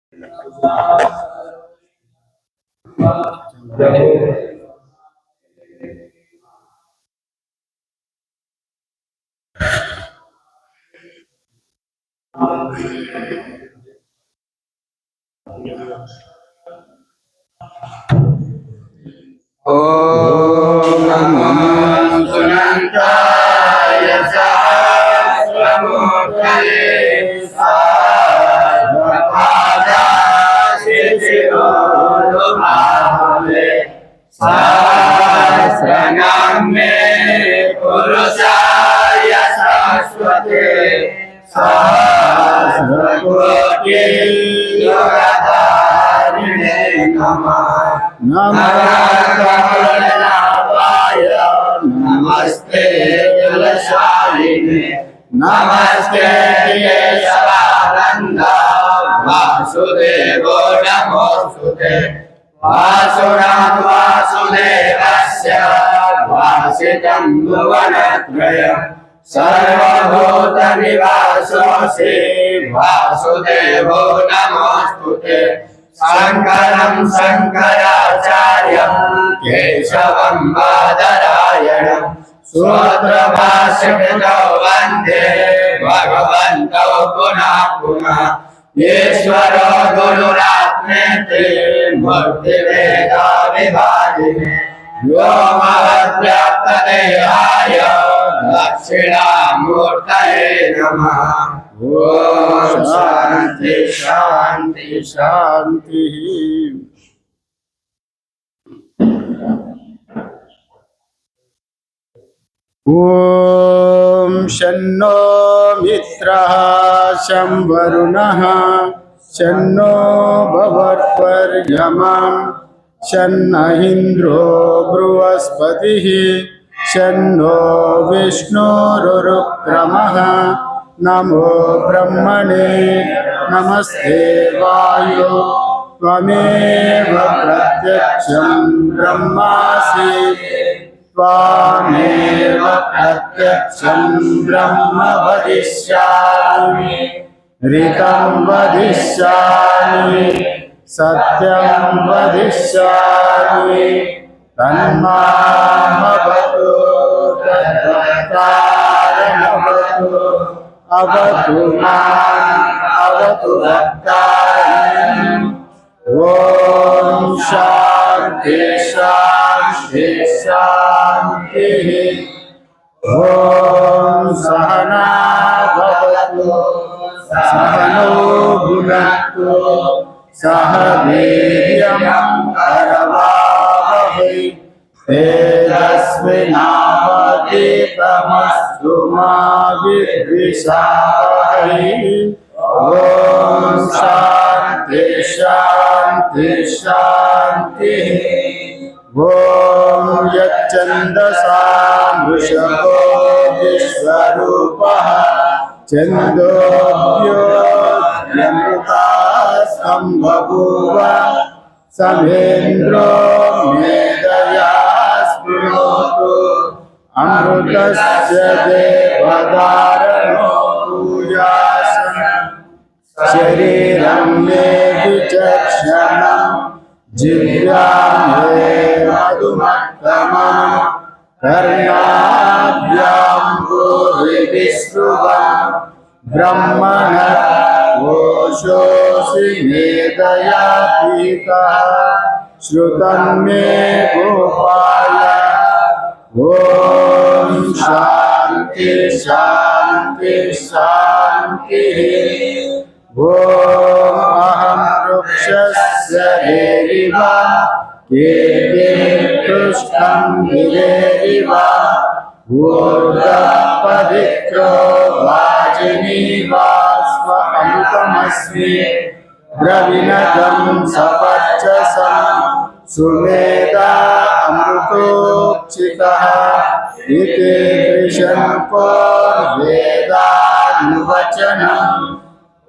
ओम नमो सुनंताय सहस्रमूर्तये सहस्रपादाशिशिरोरुभावे सहस्रनाम्ने पुरुषाय शाश्वते सहस्रकोटि युगधारिणे नमः। नमस्ते तुलसालिने नमस्ते केशवानंद वासुदेवो नमोस्तुते वासुनाथ वासुदेवस्य वासितं भुवनत्रयम् सर्वभूतनिवासोऽसि वासुदेवो नमोस्तुते शंकरं शंकराचार्यं केशवं बादरायणं सूत्रभाष्यकृतौ वन्दे भगवन्तौ पुनः पुनः। ईश्वरो गुरुरात्मेति मूर्तिभेदविभागिने व्योमवद्व्याप्तदेहाय दक्षिणामूर्तये नमः। ओम शांति शांति शांति। ओम शन्नो मित्रः शं वरुणः शन्नो भवत्वर्यमः शन्नः इन्द्रो बृहस्पतिः शन्नो विष्णुरुक्रमः। नमो ब्रह्मणे नमस्ते वायो त्वमेव प्रत्यक्षं ब्रह्मासि त्वामेव प्रत्यक्षं ब्रह्म वदिष्यामि ऋतं वदिष्यामि सत्यं वदिष्यामि तन्मामवतु तद्वक्तारमवतु अवतु माम् अवतु वक्तारम्। ओम शांति शांति शांतिः। ओम सहना भवतु सहनो भुनक्तु सह वीर्यं करवावहै तेजस्विनावधीतमस्तु मा विद्विषावहै। ओम शांति शांति शांतिः। ओम यच्छन्दसा वृषभो विश्वरूपः छन्दोऽभ्योऽमृतास्तं बभूव समेन्द्रो मेधया स्पृणोतु अमृतस्य देवदारणो भूयासम् शरीरं मे विचक्षणं जिह्वां मे मधुमत्तमं कर्णाभ्यां भूरि विश्रुवं ब्रह्मणः कोशोऽसि मेधया पीतः श्रुतं मे गोपाय। ओम शांति शांति शांतिः। ओम अहं वृक्षस्य देविव केते पृष्ठं गिरेरिव ऊर्ध्वपवित्रो वाजिनीवास्व अमृतमस्मि द्रविणतं सवर्चसं सुवेदा अमृतोक्षितः इति त्रिशङ्को वेदानुवचनम्।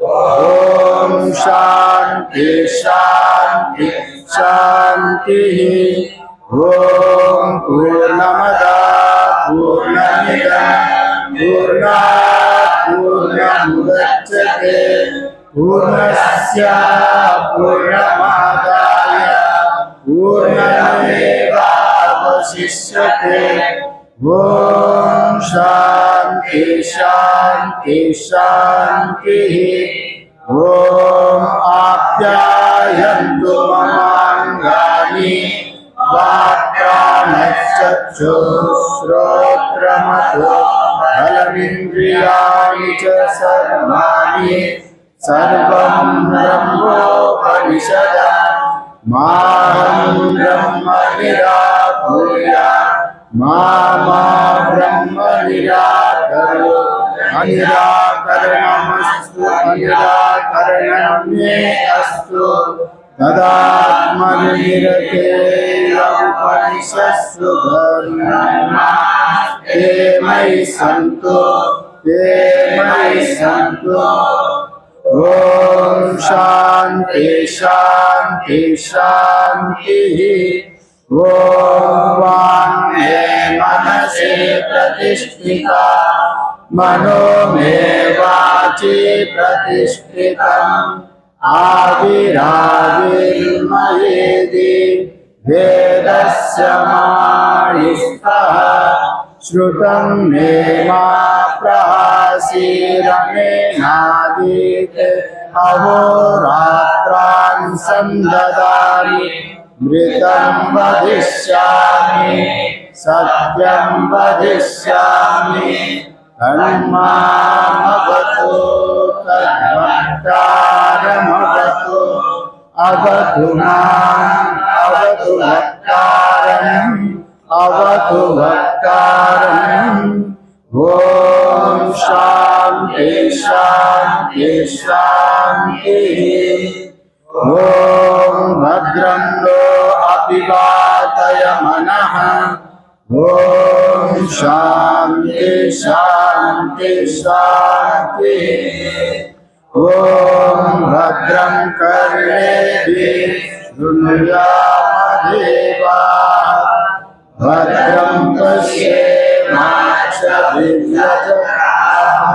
ओम शांति शांति शांतिः। ओम पूर्णमदः पूर्णमिदं पूर्णात् पूर्णमुदच्यते पूर्णस्य पूर्णमादाय पूर्णमेवावशिष्यते। ॐ शान्ति शान्ति शान्तिः। ॐ आप्यायन्तु ममाङ्गानि वाक्प्राणश्चक्षुश्रोत्रमथो बलमिन्द्रियाणि च सर्वाणि सर्वं ब्रह्मोपनिषदः माहं ब्रह्म निराकुर्यात् मा ब्रह्म निराकरो अनिराकरणमस्तु अनिराकरणं मे अस्तु तदात्मनिरतेयमुपनिषत्सु धर्मा ते मयि सन्तु ते मयि सन्तु। ॐ शान्ति शान्ति शान्तिः। ॐ वाङ्मे मनसि प्रतिष्ठिता मनो मे वाचि प्रतिष्ठितम् आविराविर्मयेति वेदस्य माणिस्तः श्रुतं मे मा प्रहासीरमेनादीते अहोरात्रान् संददामि मृतं वदिष्यामि सत्यं वदिष्यामि तन्मामवतु तद्वक्तारमवतु अवतु माम् अवतु वक्तारम् अवतु वक्तारम्। ॐ शान्ति शान्ति शान्तिः। ॐ भद्रं नो अपिवातय मनः। ॐ शान्ति शान्ति शान्तिः। ॐ भद्रं कर्णेभिः शृणुयामदेवाः भद्रं पश्येमाक्षभिर्यजत्राः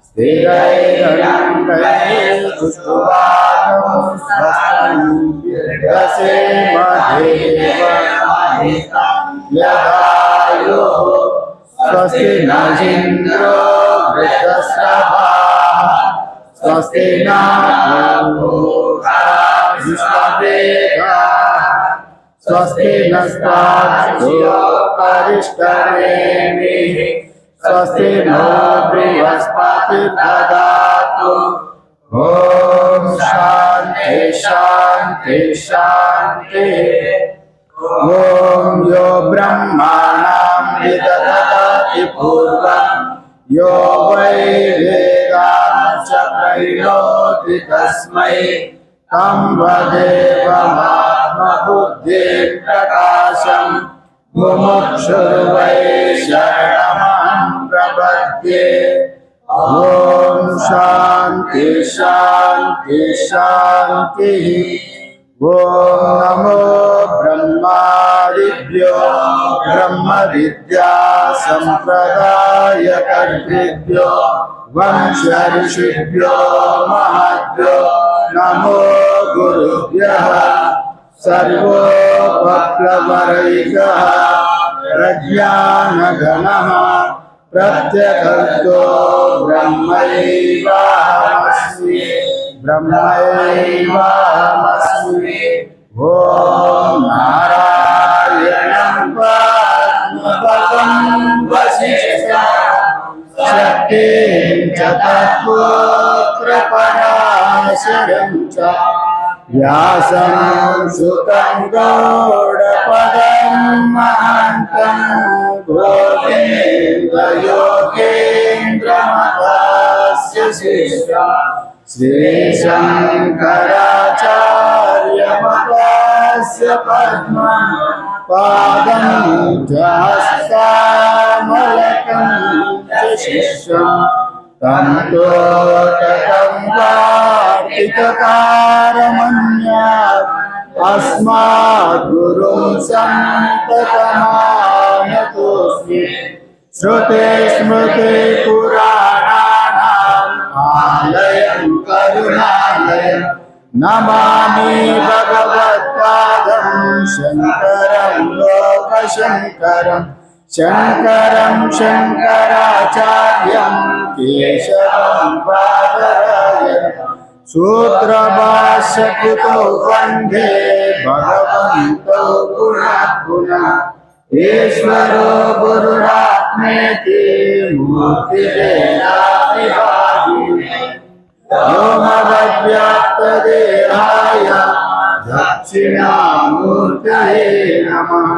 स्थिरैरङ्गैस्तुष्टुवागमुंसेमदेवहितं यदायुः स्वस्ति न इन्द्रो वृद्धश्रवाः स्वस्ति न पूर्वा विश्ववेदाः स्वस्ति नस्ताक्षो परिष्करेमिः स्वस्ति नो बृहस्पतिर्ददातु। ॐ शान्ति शान्ति शान्तिः। ॐ यो ब्रह्माणां विदधति पूर्वं यो वै वेदान् च प्रैणोति तस्मै तं वदेवमात्मबुद्धिं प्रकाशं मुमुक्षुर्वै शरणमहं प्रपद्ये। ॐ शान्ति शान्ति शान्तिः। ॐ नमो ब्रह्मादिभ्यो ब्रह्मविद्या सम्प्रदायकर्तृभ्यो वंश ऋषिभ्यो महद्भ्यो नमो गुरुभ्यः। सर्वोपप्लवरहितः प्रज्ञानघनः प्रत्यगर्तो ब्रह्मैवाहमस्मि ब्रह्मैवाहमस्मि। ॐ नारायणं पद्मपदं वसिष्ठं शक्तिं च तत्पुत्रपराशरं च व्यासं सुतं गौडपदं महान्तं गोविन्दयोगेन्द्रमतस्य शिष्यं श्रीशङ्कराचार्यमतस्य पद्मपादं च हस्तामलकं च शिष्यं तं तोटकं कार्तिककारमन्यात् अस्माद्गुरुं सन्ततमानतोऽस्मि। श्रुते स्मृते पुराणानाम् करुणालयं करुणालयं नमामि भगवत्पादं शङ्करं लोकशङ्करं शङ्करं शङ्कराचार्यं केशवं बादरायणं सूत्रभाष्यकृतौ वन्दे भगवन्तौ पुनः पुनः ईश्वरो गुरुरात्मेति मूर्तिभेदाविभागिने व्योमवद्व्याप्तदेहाय दक्षिणामूर्तये नमः।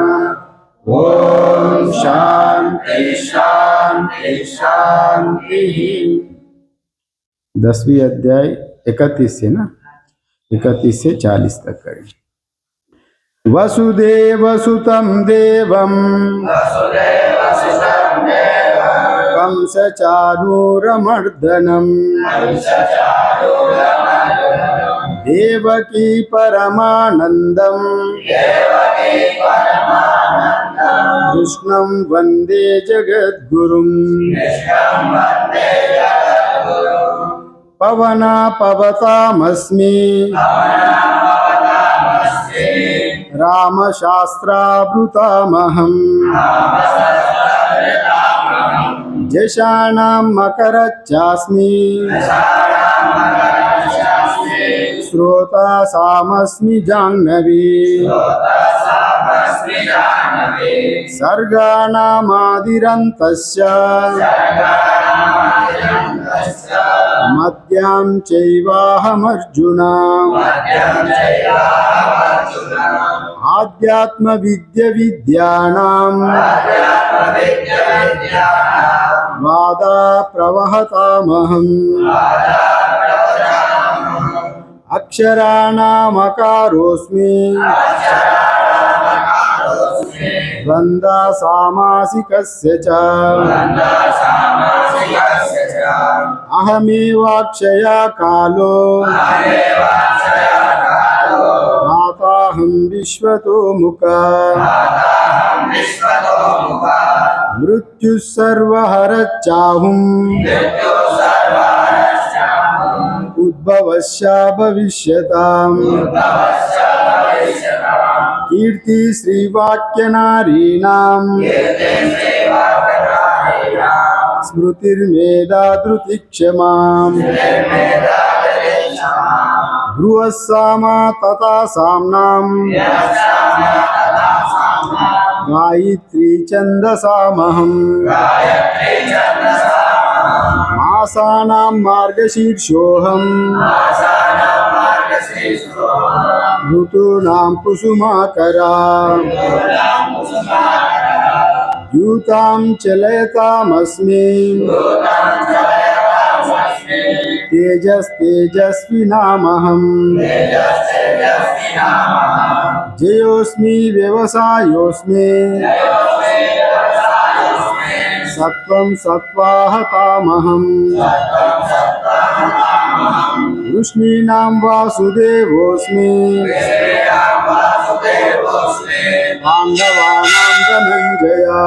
ओम शांति शांति शांति। 10वीं अध्याय 31 से ना 31 से 40 तक करें। वसुदेवसुतं देवं कंसचाणूरमर्दनं देवकी परमानन्दं कृष्णं वन्दे जगद्गुरुं। पवनापवतामस्मि रामशास्त्रावृतामहम् जशानां मकरच्चास्मि श्रोतासामस्मि जाह्नवी सर्गाणामादिरन्तस्य मध्यां चैवाहमर्जुना आध्यात्मविद्यानां वादा प्रवहतामहम् अक्षराणामकारोऽस्मि द्वन्द्वासामासिकस्य च अहमेवाक्षया कालो माताहं विश्वतो मुखा मृत्युः सर्वहरच्चाहुम् उद्भवस्य भविष्यताम् कीर्ति श्रीवाक्यनारीणां स्मृतिर्मेधा धृतिक्षमाम् भ्रुवस्सामा तथा साम्नां गायत्री छन्दसामहम् मासानां मार्गशीर्षोऽहम् ऋतूनां कुसुमाकरा द्यूतां चलयतामस्मि तेजस्तेजस्विनामहम् जयोऽस्मि व्यवसायोऽस्मि सत्त्वं सत्त्वाहतामहम् वृष्णीनां वासुदेवोऽस्मि पाण्डवानां धनञ्जया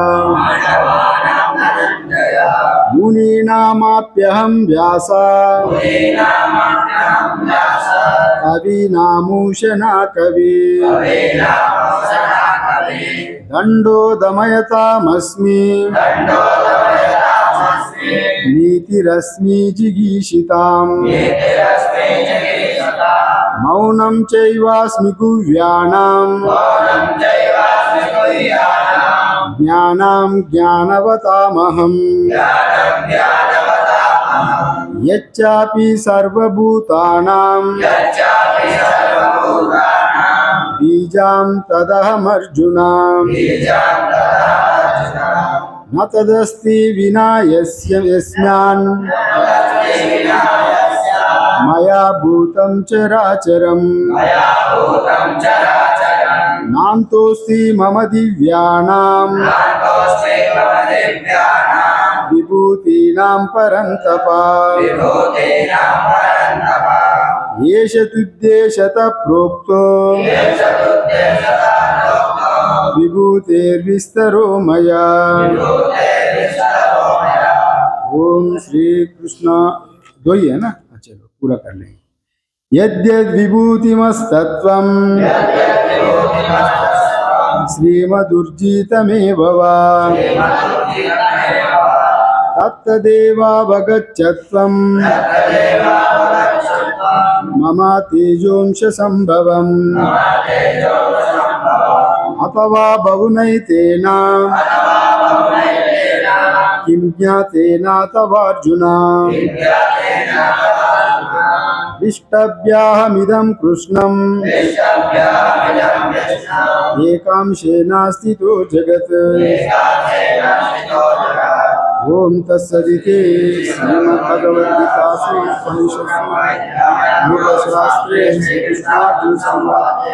मुनीनामाप्यहं व्यासा कवीनामुशना कवि दण्डो दमयतामस्मि नीतिरस्मि जिगीषिताम् मौनं चैवास्मि गुह्यानां ज्ञानां ज्ञानवतामहम् यच्चापि सर्वभूतानां बीजां तदहमर्जुना न तदस्ति विना यस्यान् मया भूतं चराचरम् नान्तोऽस्ति मम दिव्यानां विभूतीनां परन्तप येष तुद्देशतः प्रोक्तो विभूतेर्विस्तरो मया। ओम श्री कृष्ण। दो ही है ना? पूरा कर लेंगे। यद्यद् विभूतिमस्तत्त्वं श्रीमदुर्जितमेव वा तत्तदेवावगच्छत्वं मम तेजोंश संभवम् अथवा बहुनैतेन किं ज्ञातेन तवार्जुन इष्टभ्याहमिदं कृष्णम् एकांशेन स्थितो जगत्। ओम तत्सदिति श्रीमद्भगवद्गीतासु उपनिषत्सु योगशास्त्रे श्रीकृष्णार्जुनसंवादे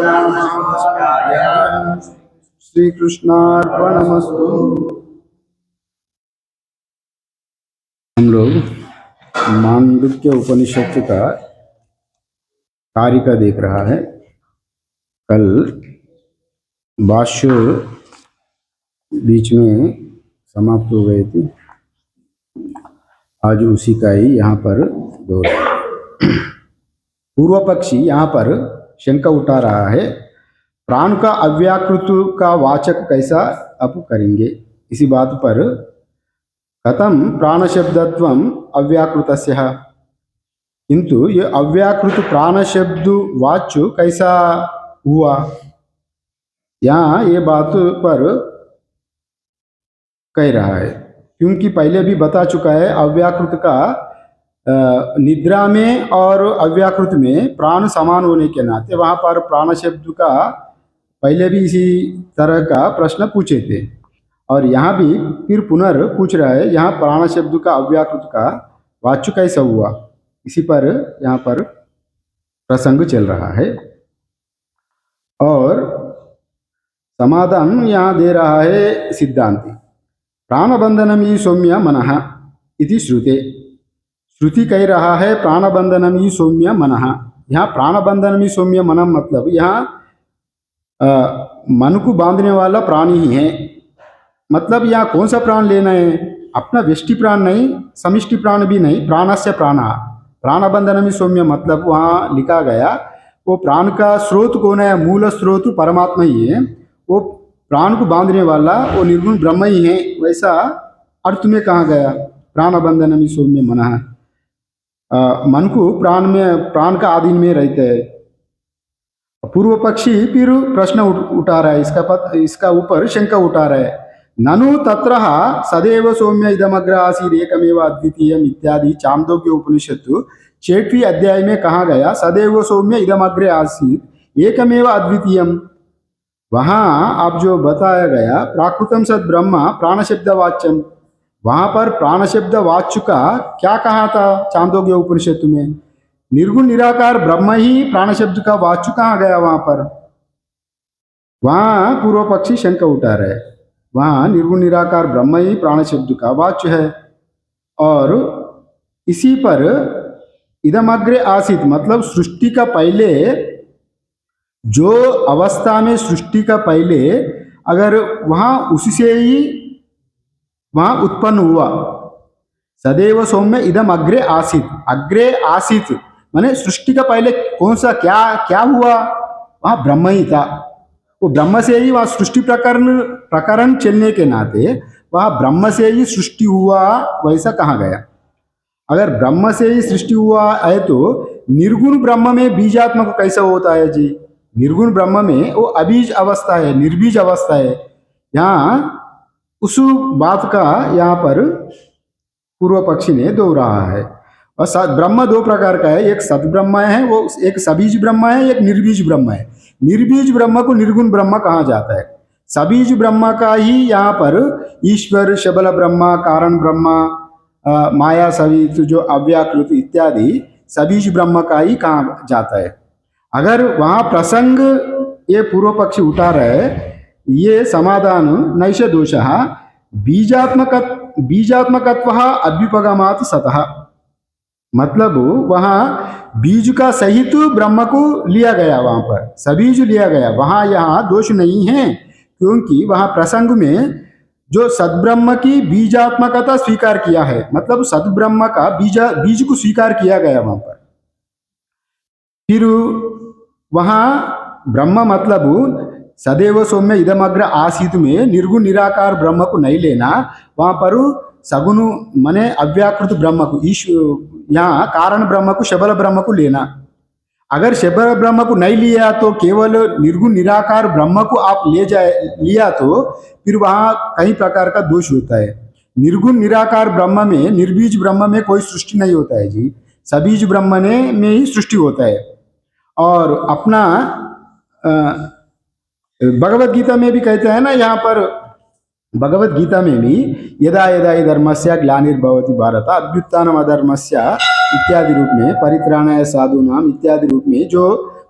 नाम श्रीकृष्णार्पणमस्तु। हम लोग मांडुक्य उपनिषद का कारिका देख रहा है। कल भाष्य बीच में समाप्त हो गए थे, आज उसी का ही यहाँ पर दोहरा। पूर्व पक्षी यहाँ पर शंका उठा रहा है, प्राण का अव्याकृत का वाचक कैसा अब करेंगे। इसी बात पर कथम प्राण शब्दत्वम अव्याकृतस्य, किंतु ये अव्याकृत प्राण शब्द वाच्य कैसा हुआ। यहाँ ये बात पर कह रहा है, क्योंकि पहले भी बता चुका है अव्याकृत का निद्रा में और अव्याकृत में प्राण समान होने के नाते वहाँ पर प्राण शब्द का पहले भी इसी तरह का प्रश्न पूछे थे, और यहाँ भी फिर पुनर्पूछ रहा है यहाँ प्राण शब्द का अव्याकृत का वाच्य कैसा हुआ। इसी पर यहाँ पर प्रसंग चल रहा है और समाधान यहाँ दे रहा है सिद्धांति। प्राणबंधनम ही सौम्य मनः इति श्रुते, श्रुति कह रहा है प्राणबंधनम ही सौम्य मनः। यहाँ प्राणबंधनम ही सौम्य मनः मतलब यहाँ मन को बांधने वाला प्राणी ही है। मतलब यहाँ कौन सा प्राण लेना है, अपना व्यष्टि प्राण नहीं, समिष्टि प्राण भी नहीं, प्राणस्य प्राण। प्राणबंधनम ही सौम्य मतलब वहाँ लिखा गया वो प्राण का स्रोत कौन है, मूल स्रोत परमात्मा ही है, वो प्राण को बांधने वाला वो निर्गुण ब्रह्म ही है। वैसा अर्थ में कहा गया प्राणबंधनम ही सौम्य मनः। मन को प्राण में, प्राण का अधीन में रहते है। पूर्व पक्षी फिर प्रश्न उठा रहा है, इसका ऊपर शंका उठा रहा है। ननु तत्र सदैव सौम्य इदमग्र आसीद एकमेव अद्वितीयम इत्यादि चांदोग्य उपनिषत्तु 6वें अध्याय में कहा गया सदैव सौम्य इदमग्र आसीद एकमेव अद्वितीयम। वहाँ आप जो बताया गया प्राकृतम सद ब्रह्म प्राण शब्द वाच्यम, वहाँ पर प्राण शब्द वाच्य का क्या कहा था चांदोग्य उपनिषद में, निर्गुण निराकार ब्रह्म ही प्राण शब्द का वाच्य कहाँ गया वहाँ पर। वहाँ पूर्व पक्षी शंका उठा रहे, वहाँ निर्गुण निराकार ब्रह्म ही प्राण शब्द का वाच्य है। और इसी पर इदमग्रे आसित मतलब सृष्टि का पहले जो अवस्था में सृष्टि का पहले अगर वहाँ उससे ही वहाँ उत्पन्न हुआ, सदैव सौम्य इदम अग्रे आसित, अग्रे आसित माने सृष्टि का पहले कौन सा क्या क्या हुआ, वहाँ ब्रह्म ही था। वो ब्रह्म से ही वहाँ सृष्टि प्रकरण चलने के नाते वहाँ ब्रह्म से ही सृष्टि हुआ, वैसा कहा गया। अगर ब्रह्म से ही सृष्टि हुआ है तो निर्गुण ब्रह्म में बीजात्मक कैसा होता है जी। निर्गुण ब्रह्म में वो अबीज अवस्था है, निर्बीज अवस्था है। यहाँ उस बात का यहाँ पर पूर्व पक्षी ने दोहराया है। और ब्रह्म दो प्रकार का है, एक सद्ब्रह्म है, वो एक सबीज ब्रह्म है, एक निर्बीज ब्रह्म है। निर्बीज ब्रह्म को निर्गुण ब्रह्म कहा जाता है। सबीज ब्रह्म का ही यहाँ पर ईश्वर, शबल ब्रह्म, कारण ब्रह्म, माया सवित जो अव्याकृत इत्यादि सबीज ब्रह्म का ही कहा जाता है। अगर वहाँ प्रसंग ये पूर्व पक्षी उठा रहे, ये समाधान नैष दोषः बीजात्मकत्व अभ्युपगमात् सतः, मतलब वहाँ बीज का सहित ब्रह्म को लिया गया, वहाँ पर सबीज लिया गया, वहाँ यहाँ दोष नहीं है, क्योंकि वहाँ प्रसंग में जो सद्ब्रह्म की बीजात्मकता स्वीकार किया है, मतलब सद्ब्रह्म का बीज को स्वीकार किया गया वहां पर। फिर वहां ब्रह्म मतलब सदैव सौम्य इदमग्र आसीत में निर्गुण निराकार ब्रह्म को नहीं लेना, वहां पर सगुण मने अव्याकृत ब्रह्म को यहाँ कारण ब्रह्म को शबल ब्रह्म को लेना। अगर शबल ब्रह्म को नहीं लिया तो केवल निर्गुण निराकार ब्रह्म को आप लिया तो फिर वहां कई प्रकार का दोष होता है। निर्गुण निराकार ब्रह्म में, निर्बीज ब्रह्म में कोई सृष्टि नहीं होता है जी, सबीज ब्रह्म में ही सृष्टि होता है। और अपना भगवत गीता में भी कहते हैं ना, यहाँ पर भगवत गीता में भी यदा यदा हि धर्मस्य ग्लानिर्भवति भारत अभ्युत्थानम अधर्मस्य इत्यादि रूप में, परित्राणाय साधूनाम इत्यादि रूप में जो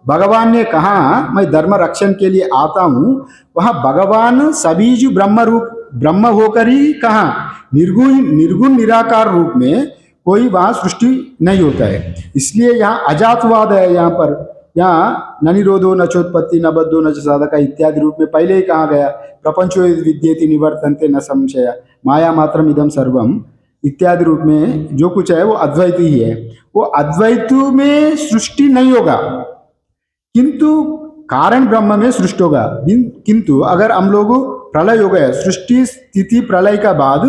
भगवान ने कहा मैं धर्म रक्षण के लिए आता हूँ, वह भगवान सबीज ब्रह्म होकर ही कहा, निर्गुण निराकार रूप में कोई वहां सृष्टि नहीं होता है। इसलिए यहाँ अजातवाद है। यहाँ न निरोधो न चोत्पत्ति न बद्धो न च साधक इत्यादि रूप में पहले ही कहा गया, प्रपंचो विद्येति निवर्तन्ते न संशय माया मात्रम इदम सर्वम इत्यादि रूप में जो कुछ है वो अद्वैत ही है। वो अद्वैत में सृष्टि नहीं होगा, किंतु कारण ब्रह्म में सृष्टि होगा। किंतु अगर हम लोग प्रलय हो गया, सृष्टि स्थिति प्रलय का बाद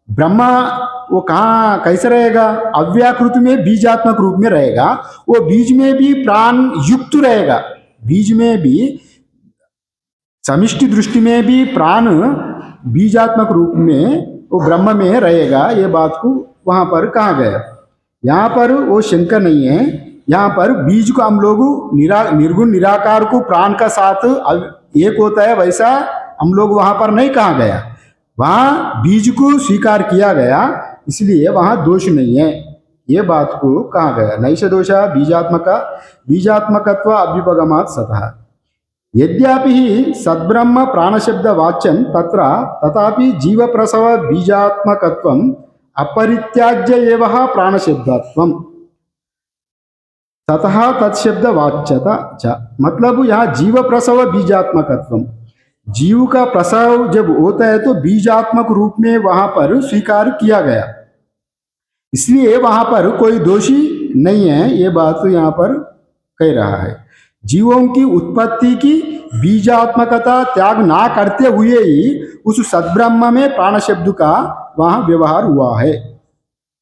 ब्रह्मा वो कहाँ कैसे रहेगा? अव्याकृत में बीजात्मक रूप में रहेगा। वो बीज में भी प्राण युक्त रहेगा, बीज में भी समिष्टि दृष्टि में भी प्राण बीजात्मक रूप में वो ब्रह्म में रहेगा। ये बात को वहां पर कहा गया। यहाँ पर वो शंका नहीं है। यहाँ पर बीज को हम लोग निर्गुण निराकार को प्राण का साथ एक होता है, वैसा हम लोग वहां पर नहीं कहा गया। वहां बीज को स्वीकार किया गया, इसलिए वहां दोष नहीं है, ये बात को कहा गया। नैष दोषा बीजात्मकत्व अभ्युपगमात् सतः। यद्यपि ही सद्ब्रह्म प्राणशब्द वाच्यं तत्र तथापि जीव प्रसव बीजात्मकत्वम् अपरित्याज्य एव प्राणशब्दत्वम् ततः तत्शब्द वाच्यता च। मतलब यहाँ जीव प्रसव बीजात्मकत्वम्, जीव का प्रसव जब होता है तो बीजात्मक रूप में वहां पर स्वीकार किया गया, इसलिए वहां पर कोई दोषी नहीं है, ये बात तो यहाँ पर कह रहा है। जीवों की उत्पत्ति की बीजात्मकता त्याग ना करते हुए ही उस सद्ब्रह्म में प्राण शब्द का वहां व्यवहार हुआ है।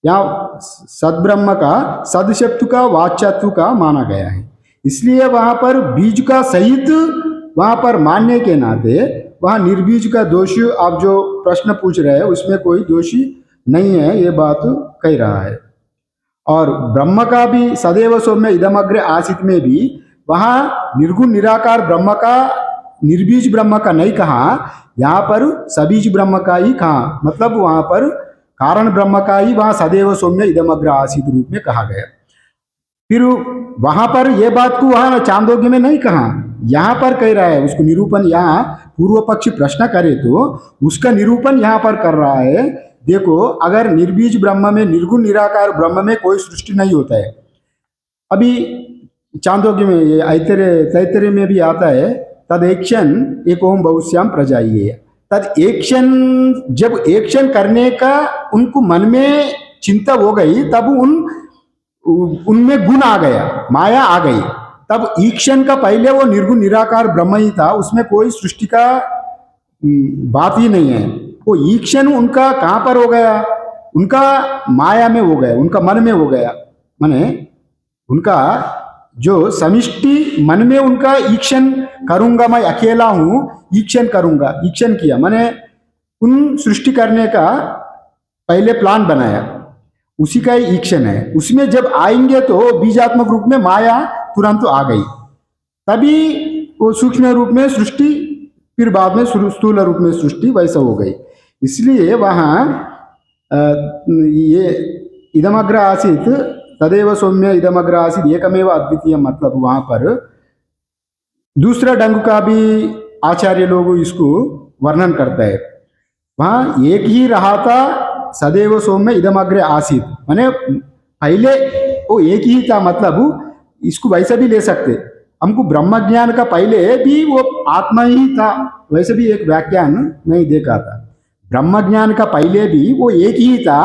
यहाँ सद्ब्रह्म का सद शब्द का वाच्यत्व का माना गया है, इसलिए वहां पर बीज का सहित वहां पर मानने के नाते वहां निर्बीज का दोष, आप जो प्रश्न पूछ रहे हैं उसमें कोई दोषी नहीं है, ये बात कह रहा है। और ब्रह्म का भी सदैव सौम्य इदमग्र आसित में भी वहां निर्गुण निराकार ब्रह्म का, निर्बीज ब्रह्म का नहीं कहा, यहाँ पर सबीज ब्रह्म का ही कहा। मतलब वहां पर कारण ब्रह्म का ही वहां सदैव सौम्य इदमग्र आसित रूप में कहा गया। फिर वहां पर यह बात को वहां चांदोग्य में नहीं कहा, यहाँ पर कह रहा है। उसको निरूपण, यहाँ पूर्व पक्षी प्रश्न करे तो उसका निरूपण यहाँ पर कर रहा है। देखो, अगर निर्बीज ब्रह्म में, निर्गुण निराकार ब्रह्म में कोई सृष्टि नहीं होता है। अभी चांदोग्य में, ये तैतरे में भी आता है, तद एक्शन एक ओम बहुश्याम प्रजाइए। तद एक्शन, जब एक्शन करने का उनको मन में चिंता हो गई, तब उनमें गुण आ गया, माया आ गई। तब ईक्षण का पहले वो निर्गुण निराकार ब्रह्म ही था, उसमें कोई सृष्टि का बात ही नहीं है। वो ईक्षण उनका कहाँ पर हो गया? उनका माया में हो गया, उनका मन में हो गया। माने उनका जो समिष्टि मन में उनका ईक्षण करूंगा, मैं अकेला हूं, ईक्षण करूंगा, ईक्षण किया, माने उन सृष्टि करने का पहले प्लान बनाया, उसी का ही ईक्षण है। उसमें जब आएंगे तो बीजात्मक रूप में माया तुरंत आ गई, तभी वो सूक्ष्म रूप में सृष्टि, फिर बाद में स्थूल रूप में सृष्टि वैसा हो गई। इसलिए वहाँ ये इदमग्र आसित तदेव सौम्य इदमग्र आसित एकमेव अद्वितीय, मतलब वहाँ पर दूसरा ढंग का भी आचार्य लोग इसको वर्णन करता है। वहाँ एक ही रहा था, सदैव सौम्य इदमग्र आसित, माने पहले वो एक ही था। मतलब इसको वैसे भी ले सकते, हमको ब्रह्म ज्ञान का पहले भी वो आत्मा ही था, वैसे भी एक व्याख्यान नहीं देखा था। ब्रह्म ज्ञान का पहले भी वो एक ही था।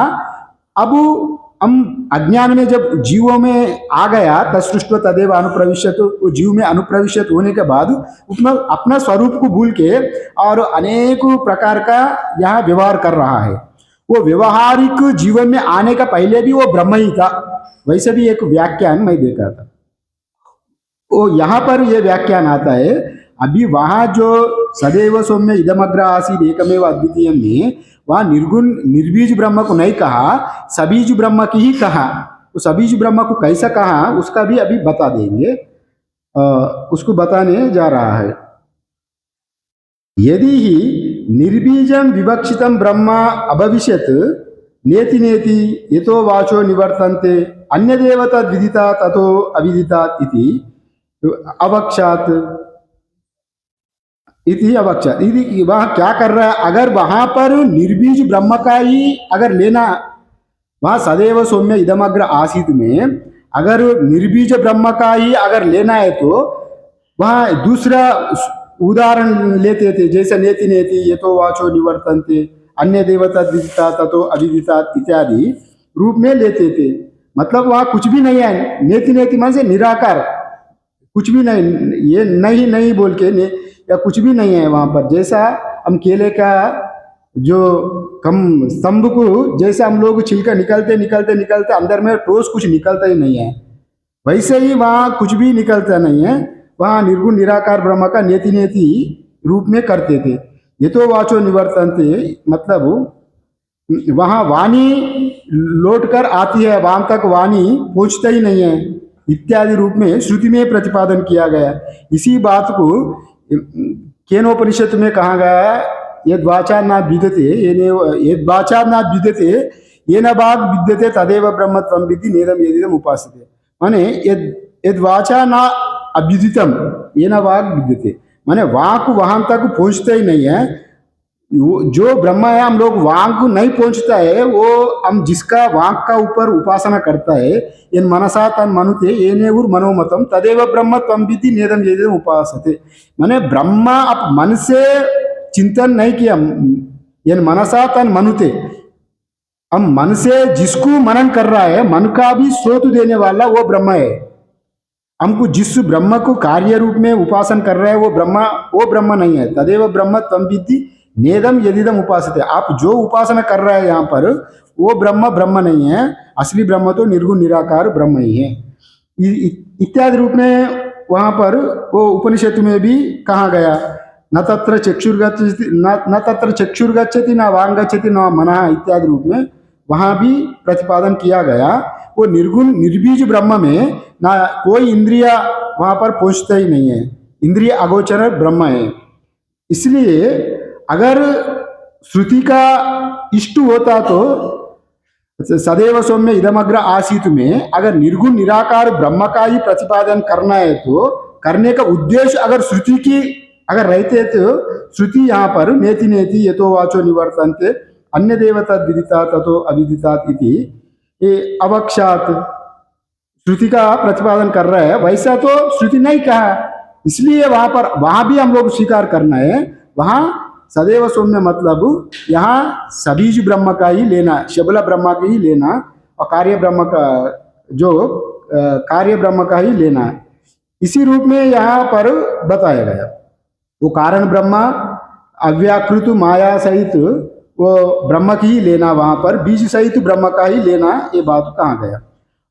अब हम अज्ञान में जब जीवों में आ गया, तत्सृष्टो तदेव अनुप्रविश्यत, वो जीव में अनुप्रविश्यत होने के बाद उसमें अपना स्वरूप को भूल के और अनेक प्रकार का यहाँ व्यवहार कर रहा है। वो व्यवहारिक जीवन में आने का पहले भी वो ब्रह्म ही था। वैसे भी एक व्याख्यान मैं देखा था, वो यहाँ पर ये व्याख्यान आता है। अभी वहाँ जो सदैव सौम्य इदमग्र आसीद एकमेव अद्वितीय में, वहाँ निर्गुण निर्बीज ब्रह्म को नहीं कहा, सबीज ब्रह्म की ही कहा। तो सबीज ब्रह्म को कैसा कहा उसका भी अभी बता देंगे, उसको बताने जा रहा है। यदि ही निर्बीजम विवक्षितम ब्रह्म अभविष्यत नेति नेति यतो वाचो निवर्तन्ते अन्यदेव तद्विदिता ततो अविदिता इति अवक्षात इति अवक्षात। यदि वह क्या कर रहा है, अगर वहां पर निर्बीज ब्रह्म का ही अगर लेना, वहां सदैव सौम्य इदमग्र आसीत में अगर निर्बीज ब्रह्म का ही अगर लेना है तो वहां दूसरा उदाहरण लेते थे, जैसे नेति नेति ये तो वाचो निवर्तन्ते अन्य देवता विदिता ततो अविदिता इत्यादि रूप में लेते थे। मतलब वहां कुछ भी नहीं है, नेति नेति मन से निराकार, कुछ भी नहीं, ये नहीं नहीं बोल के या कुछ भी नहीं है वहां पर। जैसा हम केले का जो कम स्तंभ को जैसे हम लोग छिलका निकलते निकलते निकलते अंदर में ठोस कुछ निकलता ही नहीं है, वैसे ही वहाँ कुछ भी निकलता नहीं है। वहाँ निर्गुण निराकार ब्रह्म का नेति नेति रूप में करते थे। ये तो वाचो निवर्तन्ते, मतलब वहाँ वाणी लौट कर आती है, वहां तक वाणी पहुँचता ही नहीं है इत्यादि रूप में श्रुति में प्रतिपादन किया गया। इसी बात को केनोपनिषद में कहा गया है, यद वाचा न विद्यते यद वाचा न विद्यते येन वाग विद्यते तदेव ब्रह्म त्वं विद्धि नेदम यदिदम उपासते। माने यद वाचा न अविदितम येन वाग विद्यते, माने वाक वहां तक पहुंचता ही नहीं है। जो ब्रह्म है हम लोग वाक को नहीं पहुंचता है, वो हम जिसका वाक का ऊपर उपासना करता है, इन मनसा तन मनुते येने उर मनोमतम तदेव ब्रह्म त्वं विद्धि नेदम यदिदम उपासते। माने ब्रह्म आप मन से चिंतन नहीं किया, इन मनसा तन मनुते, हम मन से जिसको मनन कर रहा है, मन का भी स्रोत देने वाला वो ब्रह्म है। हमको जिस ब्रह्म को कार्य रूप में उपासन कर रहे हैं वो ब्रह्म नहीं है। तदेव ब्रह्म त्वं विद्धि नेदम यदिदम उपासते। आप जो उपासना कर रहे हैं यहाँ पर वो ब्रह्म नहीं है, असली ब्रह्म तो निर्गुण निराकार ब्रह्म ही है। इत्यादि रूप में वहाँ पर वो उपनिषद में भी कहा गया, न तत्र चक्षुर्गच्छति न वांगच्छति न मनः इत्यादि रूप में वहाँ भी प्रतिपादन किया गया। वो निर्गुण निर्बीज ब्रह्म में ना कोई इंद्रिया वहाँ पर पहुँचता ही नहीं है, इंद्रिय अगोचर ब्रह्म है। इसलिए अगर श्रुति का इष्ट होता तो सदैव सौम्य इदमग्र आसीत में अगर निर्गुण निराकार ब्रह्म का ही प्रतिपादन करना है तो करने का उद्देश्य अगर श्रुति की अगर रहते तो श्रुति यहाँ पर नेति नेति यतो वाचो निवर्तन्ते अन्य देवता विदिता ततो अविदितात इति अवक्षात श्रुति का प्रतिपादन कर रहा है, वैसा तो श्रुति नहीं कहा। इसलिए वहां पर वहां भी हम लोग स्वीकार करना है, वहां सदैव सौम्य मतलब यहाँ सबीज ब्रह्म का ही लेना, शबला ब्रह्म का ही लेना और कार्य ब्रह्म का जो कार्य ब्रह्म का ही लेना, इसी रूप में यहाँ पर बताया गया। वो कारण ब्रह्म अव्याकृत माया सहित वो ब्रह्म की ही लेना, वहां पर बीज सहित ब्रह्म का ही लेना, ये बात कहा गया।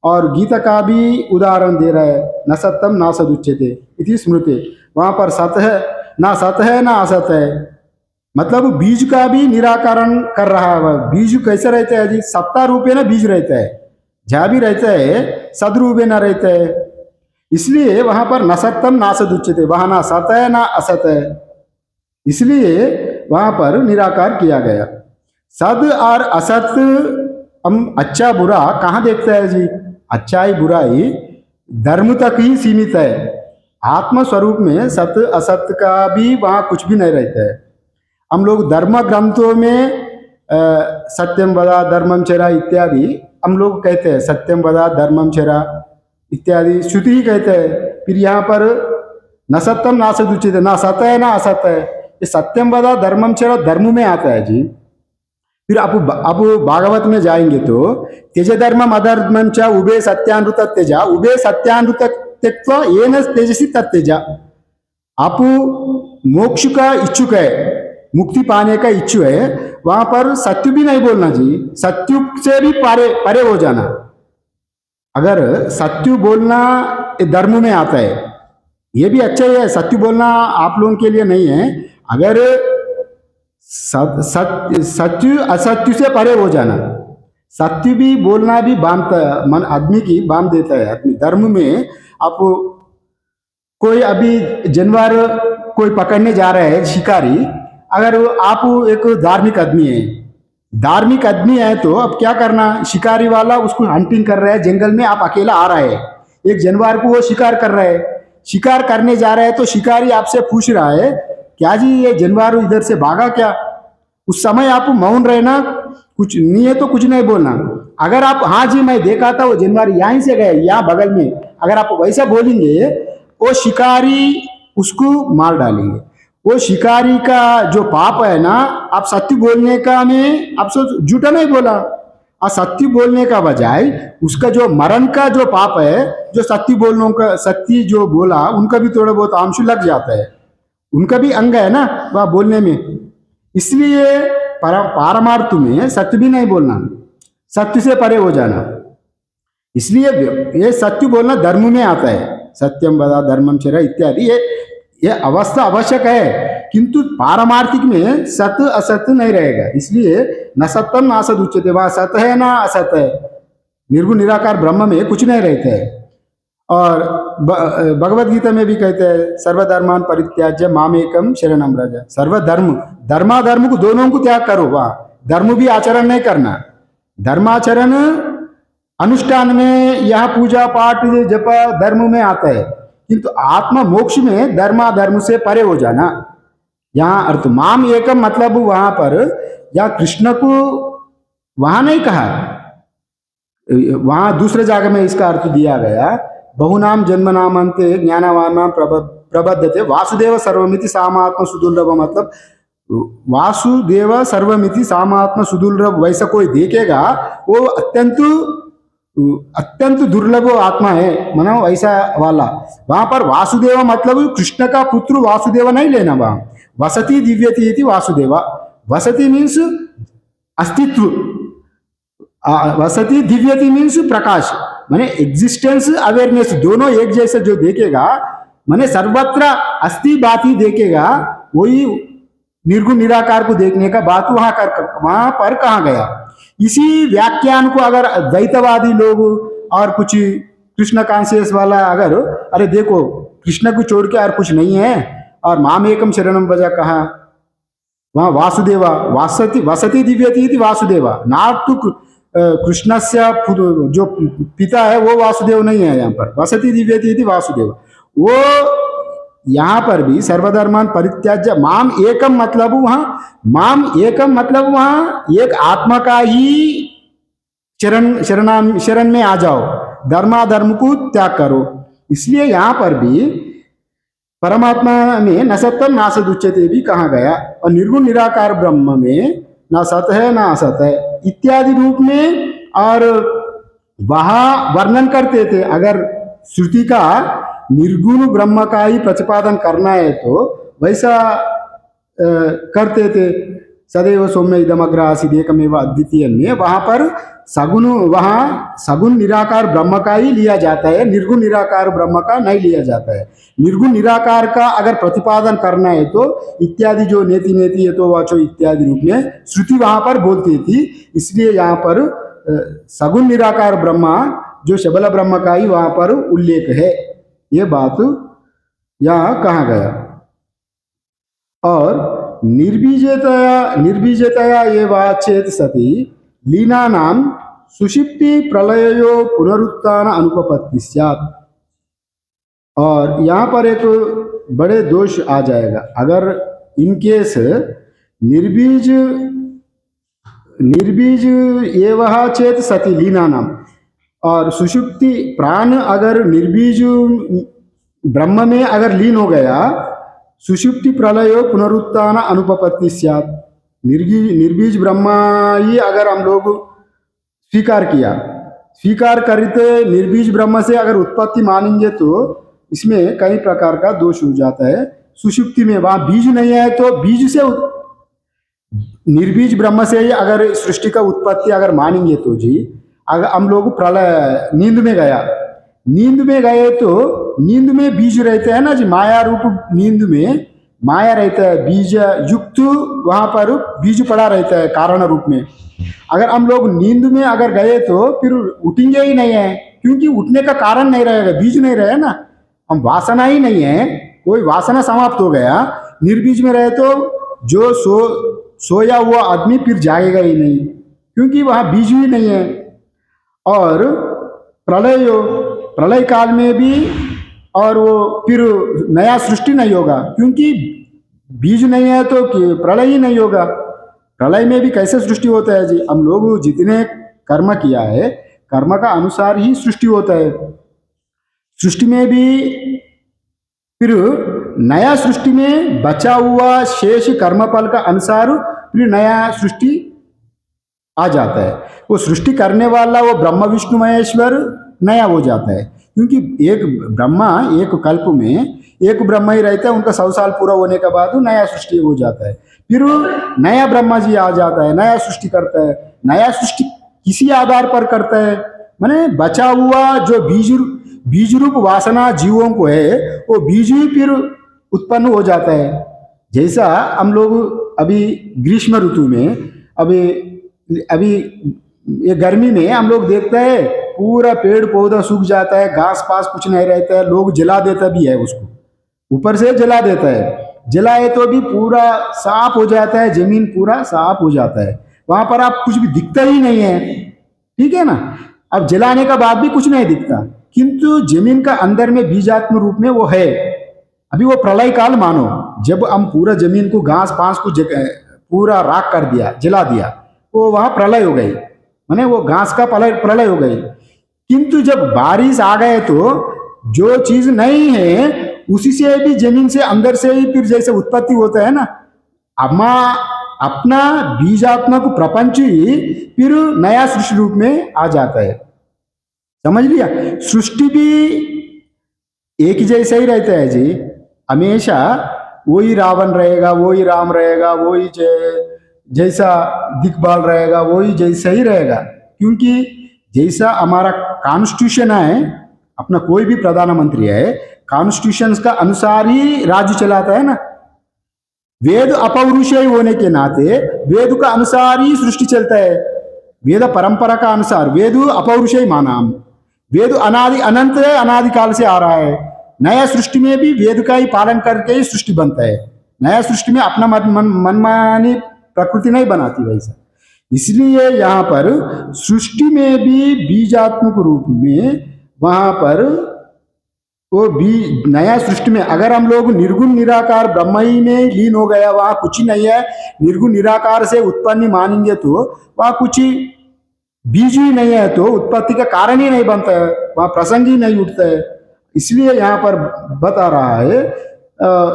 और गीता का भी उदाहरण दे रहा है, न सत्यम ना सदुच्यते इति स्मृति। वहां पर सत है ना सत है ना असत है, मतलब बीज का भी निराकरण कर रहा है। बीज कैसे रहता है जी, सत्ता रूपे ना बीज रहता है, जहाँ भी रहता है सदरूपे ना रहता है। इसलिए वहां पर न सत्यम ना सदुच्यते, वहां ना सत है ना असत है, इसलिए वहां पर निराकार किया गया। सद और असत हम अच्छा बुरा कहाँ देखते हैं जी, अच्छाई बुराई धर्म तक ही सीमित है। आत्म स्वरूप में सत्य असत्य का भी वहाँ कुछ भी नहीं रहता है। हम लोग धर्म ग्रंथों में सत्यम वदा धर्मम चरा इत्यादि हम लोग कहते हैं, सत्यम वदा धर्मम चरा इत्यादि श्रुति ही कहते हैं। फिर यहाँ पर न सत्यम ना सदुचित, ना सत्य है ना असत्य है, ये सत्यम वदा धर्मम चरा धर्म में आता है जी। फिर अब भागवत में जाएंगे तो त्यज धर्मम अधर्मम च उभे सत्यानृत त्यजा उभे सत्यानृत त्यक्त्वा येन तेजसी तत्तेजा। आप मोक्ष का इच्छुक है, मुक्ति पाने का इच्छु है, वहां पर सत्य भी नहीं बोलना जी, सत्य से भी परे परे हो जाना। अगर सत्य बोलना धर्म में आता है, ये भी अच्छा ही है, सत्य बोलना आप लोगों के लिए नहीं है। अगर सत्य असत्य से परे हो जाना, सत्य भी बोलना भी बांधता मन आदमी की बांध देता है। आदमी धर्म में आप कोई अभी जानवर कोई पकड़ने जा रहा है शिकारी, अगर आप एक धार्मिक आदमी है तो अब क्या करना, शिकारी वाला उसको हंटिंग कर रहा है जंगल में, आप अकेला आ रहा है, एक जानवर को वो शिकार कर रहा है, शिकार करने जा रहा है तो शिकारी आपसे पूछ रहा है क्या जी ये जानवर इधर से भागा क्या? उस समय आप मौन रहना, कुछ नहीं है तो कुछ नहीं बोलना। अगर आप हाँ जी मैं देखा था वो जानवर यहीं से गए यहाँ बगल में, अगर आप वैसा बोलेंगे वो शिकारी उसको मार डालेंगे। वो शिकारी का जो पाप है ना, आप सत्य बोलने का में आप झूठा नहीं बोला, और सत्य बोलने का बजाय उसका जो मरण का जो पाप है, जो सत्य बोलने का सत्य जो बोला उनका भी थोड़ा बहुत आंसू लग जाता है, उनका भी अंग है ना वह बोलने में। इसलिए पारमार्थ में सत्य भी नहीं बोलना, सत्य से परे हो जाना। इसलिए ये सत्य बोलना धर्म में आता है, सत्यम वदा धर्मम चर इत्यादि, ये अवस्था आवश्यक है, किंतु पारमार्थिक में सत्य असत्य नहीं रहेगा। इसलिए न सत्यम न असत उच्यते, वह सत्य है ना असत्य है, निर्गुण निराकार ब्रह्म में कुछ नहीं रहता है। और भगवत गीता में भी कहते हैं सर्वधर्मान परित्याज्य मामेकम शरणम व्रज। सर्वधर्म धर्माधर्म को दोनों को त्याग करो, वहाँ धर्म भी आचरण नहीं करना। धर्माचरण अनुष्ठान में यह पूजा पाठ जप धर्म में आता है, किंतु आत्मा मोक्ष में धर्माधर्म से परे हो जाना। यहाँ अर्थ माम एकम मतलब वहां पर या कृष्ण को वहां नहीं कहा, वहां दूसरे जगह में इसका अर्थ दिया गया, बहुनाम जन्म नामंते ज्ञानवान प्रबद्धते वासुदेव सर्वमिति सामात्म सुदुर्लभ। मतलब वासुदेव सर्वमिति सामात्म सुदुर्लभ वैसा कोई देखेगा वो अत्यंत दुर्लभ आत्मा है, मानो ऐसा वाला। वहां पर वासुदेव मतलब कृष्ण का पुत्र वासुदेव नहीं लेना, वहां वसति दिव्यति इति वासुदेवा। वसति मीन्स अस्तित्व, वसति दिव्यति मीन्स प्रकाश, माने एग्जिस्टेंस अवेयरनेस दोनों एक जैसे जो देखेगा, माने सर्वत्र अस्थि बाती देखेगा, वही निर्गुण निराकार को देखने का बात वहां पर कहाँ गया। इसी व्याख्यान को अगर द्वैतवादी लोग और कुछ कृष्ण कॉन्शियस वाला अगर अरे देखो कृष्ण को छोड़ के और कुछ नहीं है और मामेकम शरणम व्रज कहा, वहां वासुदेवा वसति दिव्यति इति वासुदेवा, नॉट टू कृष्ण से जो पिता है वो वासुदेव नहीं है, यहाँ पर वसति दिव्यति इति वासुदेव। वो यहाँ पर भी सर्वधर्मान परित्याज्य माम एकम मतलब वहां एक आत्मा का ही शरण में आ जाओ, धर्माधर्म को त्याग करो। इसलिए यहाँ पर भी परमात्मा में न सत्यम न असत उच्यते भी कहा गया, और निर्गुण निराकार ब्रह्म में न सत है न असत है इत्यादि रूप में और वहां वर्णन करते थे। अगर श्रुति का निर्गुण ब्रह्म का ही प्रतिपादन करना है तो वैसा करते थे। सदैव सौम्य इदमग्र आसीद एकमेव अद्वितीय में वहां पर सगुण निराकार ब्रह्म का ही लिया जाता है, निर्गुण निराकार ब्रह्म का नहीं लिया जाता है। निर्गुण निराकार का अगर प्रतिपादन करना है तो इत्यादि जो नेति नेति ये तो वाचो इत्यादि रूप में श्रुति वहां पर बोलती थी। इसलिए यहाँ पर सगुण निराकार ब्रह्मा जो शबल ब्रह्म का ही वहां पर उल्लेख है, ये बात यहाँ कहा गया। और निर्बीजतया ये वाचेत सती लीना नाम सुषिप्ति प्रलयो पुनरुत्थान अनुपपत्ति स्यात्। और यहाँ पर एक बड़े दोष आ जाएगा, अगर इनकेस निर्बीज एवं चेत सती लीना नाम, और सुषुप्ति प्राण अगर निर्बीज ब्रह्म में अगर लीन हो गया, सुषुप्ति प्रलयो पुनरुत्थान अनुपपत्ति स्यात्। निर्बीज ब्रह्मा ही अगर हम लोग स्वीकार किया, स्वीकार करते निर्बीज ब्रह्म से अगर उत्पत्ति मानेंगे तो इसमें कई प्रकार का दोष हो जाता है। सुषुप्ति में वहां बीज नहीं है तो बीज से निर्बीज ब्रह्म से ही अगर सृष्टि का उत्पत्ति अगर मानेंगे तो जी, अगर हम लोग प्रलय नींद में गया, नींद में गए तो नींद में बीज रहते हैं ना जी, माया रूप नींद में माया रहता है, बीज युक्त वहां पर बीज पड़ा रहता है कारण रूप में। अगर हम लोग नींद में अगर गए तो फिर उठेंगे ही नहीं है, क्योंकि उठने का कारण नहीं रहेगा, बीज नहीं रहे ना, हम वासना ही नहीं है, कोई वासना समाप्त हो गया। निर्बीज में रहे तो जो सोया हुआ आदमी फिर जाएगा ही नहीं, क्योंकि वहां बीज ही नहीं है। और प्रलय काल में भी और वो फिर नया सृष्टि नहीं होगा, क्योंकि बीज नहीं है तो प्रलय ही नहीं होगा। प्रलय में भी कैसे सृष्टि होता है जी, हम लोग जितने कर्म किया है कर्म का अनुसार ही सृष्टि होता है। सृष्टि में भी फिर नया सृष्टि में बचा हुआ शेष कर्मफल का अनुसार फिर नया सृष्टि आ जाता है। वो सृष्टि करने वाला वो ब्रह्म विष्णु महेश्वर नया हो जाता है, क्योंकि एक ब्रह्मा एक कल्प में एक ब्रह्मा ही रहता है, उनका 100 साल पूरा होने के बाद नया सृष्टि हो जाता है। फिर नया ब्रह्मा जी आ जाता है, नया सृष्टि करता है। नया सृष्टि किसी आधार पर करता है, माने बचा हुआ जो बीज रूप वासना जीवों को है वो बीज ही फिर उत्पन्न हो जाता है। जैसा हम लोग अभी ग्रीष्म ऋतु में अभी अभी ये गर्मी में हम लोग देखते हैं पूरा पेड़ पौधा सूख जाता है, घास पास कुछ नहीं रहता है, लोग जला देता भी है उसको, ऊपर से जला देता है, जलाए तो भी पूरा साफ हो जाता है, जमीन पूरा साफ हो जाता है, वहां पर आप कुछ भी दिखता ही नहीं है, ठीक है ना। अब जलाने का बाद भी कुछ नहीं दिखता, किंतु जमीन का अंदर में बीजात्म रूप में वो है। अभी वो प्रलय काल मानो, जब हम पूरा जमीन को घास पास को पूरा राख कर दिया, जला दिया, वो वहां प्रलय हो गई, माने वो घास का प्रलय हो गई। किंतु जब बारिश आ गए तो जो चीज नहीं है उसी से भी जमीन से अंदर से ही फिर जैसे उत्पत्ति होता है ना, अपना बीजात्मक प्रपंच ही फिर नया सृष्टि रूप में आ जाता है। समझ लिया, सृष्टि भी एक ही जैसा ही रहता है जी, हमेशा वही रावण रहेगा, वही राम रहेगा, वही जैसा दिखभाल रहेगा, वही जैसा ही रहेगा, क्योंकि जैसा हमारा कॉन्स्टिट्यूशन है, अपना कोई भी प्रधानमंत्री है कॉन्स्टिट्यूशन का अनुसार ही राज्य चलाता है ना। वेद अपौरुषेय होने के नाते वेद का अनुसार ही सृष्टि चलता है, वेद परंपरा का अनुसार। वेद अपौरुषेय माना, वेद अनादि अनंत है, अनादि काल से आ रहा है। नया सृष्टि में भी वेद का ही पालन करके ही सृष्टि बनता है, नया सृष्टि में अपना मनमानी प्रकृति नहीं बनाती वैसा। इसलिए यहाँ पर सृष्टि में भी बीजात्मक रूप में वहां पर वो भी नया सृष्टि में अगर हम लोग निर्गुण निराकार ब्रह्म ही में लीन हो गया, वहां कुछ ही नहीं है, निर्गुण निराकार से उत्पन्न मानेंगे तो वहां कुछ बीज ही नहीं है, तो उत्पत्ति का कारण ही नहीं बनता है, वहां प्रसंग ही नहीं उठता है। इसलिए यहाँ पर बता रहा है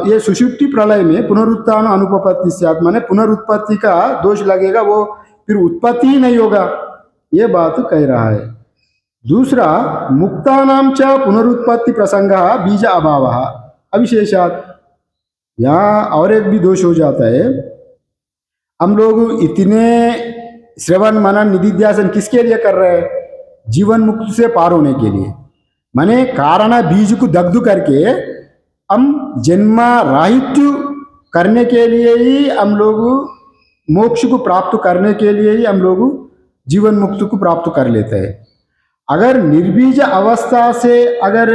ये सुषुप्ति प्रलय में पुनरुत्थान अनुपपत्ति से आत्मा ने पुनरुत्पत्ति का दोष लगेगा, वो फिर उत्पत्ति ही नहीं होगा, ये बात कह रहा है। दूसरा, मुक्तानाम च पुनरुत्पत्ति प्रसंग बीज अभाव अविशेषात, यहाँ और एक भी दोष हो जाता है। हम लोग इतने श्रवण मनन निधिध्यासन किसके लिए कर रहे हैं? जीवन मुक्त से पार होने के लिए, माने कारण बीज को दग्ध करके हम जन्म राहित्य करने के लिए ही हम लोग मोक्ष को प्राप्त करने के लिए ही हम लोग जीवन मुक्त को प्राप्त कर लेते हैं। अगर निर्बीज अवस्था से अगर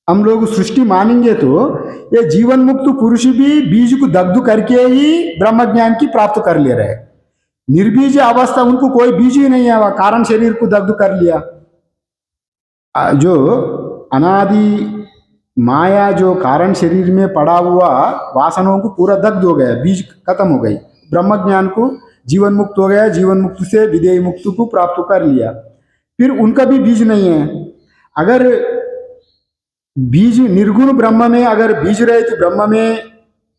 हम लोग सृष्टि मानेंगे तो ये जीवन मुक्त पुरुष भी बीज को दग्ध करके ही ब्रह्म ज्ञान की प्राप्त कर ले रहे हैं। निर्बीज अवस्था उनको कोई बीज ही नहीं आवा, कारण शरीर को दग्ध कर लिया, जो अनादि माया जो कारण शरीर में पड़ा हुआ वासनाओं को पूरा दग्ध हो गया, बीज खत्म हो गई, ब्रह्म ज्ञान को जीवन मुक्त हो गया, जीवन मुक्त से विदेह मुक्त को प्राप्त कर लिया, फिर उनका भी बीज नहीं है। अगर बीज निर्गुण ब्रह्म में अगर बीज रहे तो ब्रह्म में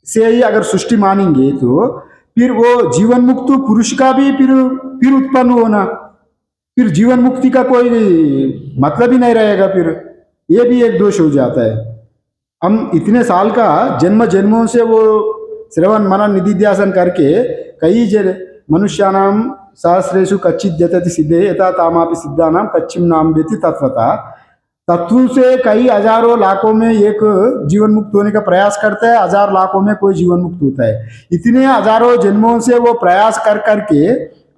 से ही अगर सृष्टि मानेंगे तो फिर वो जीवन मुक्त पुरुष का भी फिर उत्पन्न होना, फिर जीवन मुक्ति का कोई मतलब ही नहीं रहेगा, फिर ये भी एक दोष हो जाता है। हम इतने साल का जन्म जन्मों से वो श्रवण मनन निधिध्यासन करके कई मनुष्याणां सहस्रेषु कच्चित् जतति सिद्धे यथा तामापि सिद्धानां कच्चिम नाम वेति तत्वता। तत्व से कई हजारों लाखों में एक जीवन मुक्त होने का प्रयास करता है, हजार लाखों में कोई जीवन मुक्त होता है। इतने हजारों जन्मों से वो प्रयास कर करके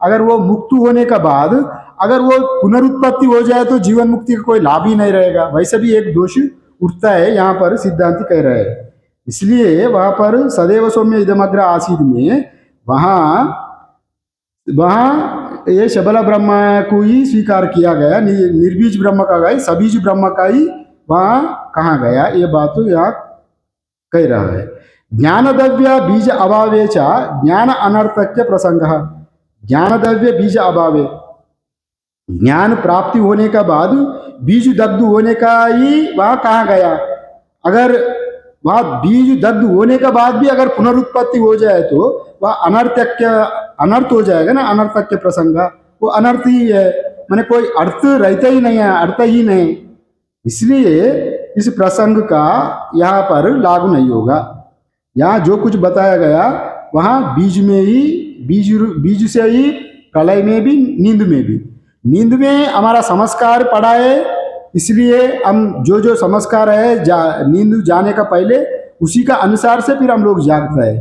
अगर वो मुक्त होने का बाद अगर वो पुनरुत्पत्ति हो जाए तो जीवन मुक्ति का कोई लाभ ही नहीं रहेगा। वैसे भी एक दोष उठता है, यहाँ पर सिद्धांति कह रहे हैं। इसलिए वहां पर सदैव सौम्य इदमग्र आसीद में वहां ये शबला ब्रह्म को ही स्वीकार किया गया, निर्बीज ब्रह्म का गया, सबीज ब्रह्म का ही वहां कहा गया। ये बात तो यहाँ कह रहा है। ज्ञानद्रव्य बीज अभावे च ज्ञान अनर्थक्य प्रसंग। ज्ञानद्रव्य बीज अभावे, ज्ञान प्राप्ति होने का बाद बीज दग्ध होने का ही वहां कहा गया। अगर वह बीज दग्ध होने के बाद भी अगर पुनरुत्पत्ति हो जाए तो वह अनर्थ हो जाएगा ना, अनर्थक्य प्रसंग, वो अनर्थ ही है, माने कोई अर्थ रहता ही नहीं है, अर्थ ही नहीं। इसलिए इस प्रसंग का यहाँ पर लागू नहीं होगा। यहाँ जो कुछ बताया गया वहाँ बीज में ही, बीज से ही प्रलय में भी, नींद में भी। नींद में हमारा संस्कार पड़ा है, इसलिए हम जो संस्कार है नींद जाने का पहले उसी का अनुसार से फिर हम लोग जागते हैं।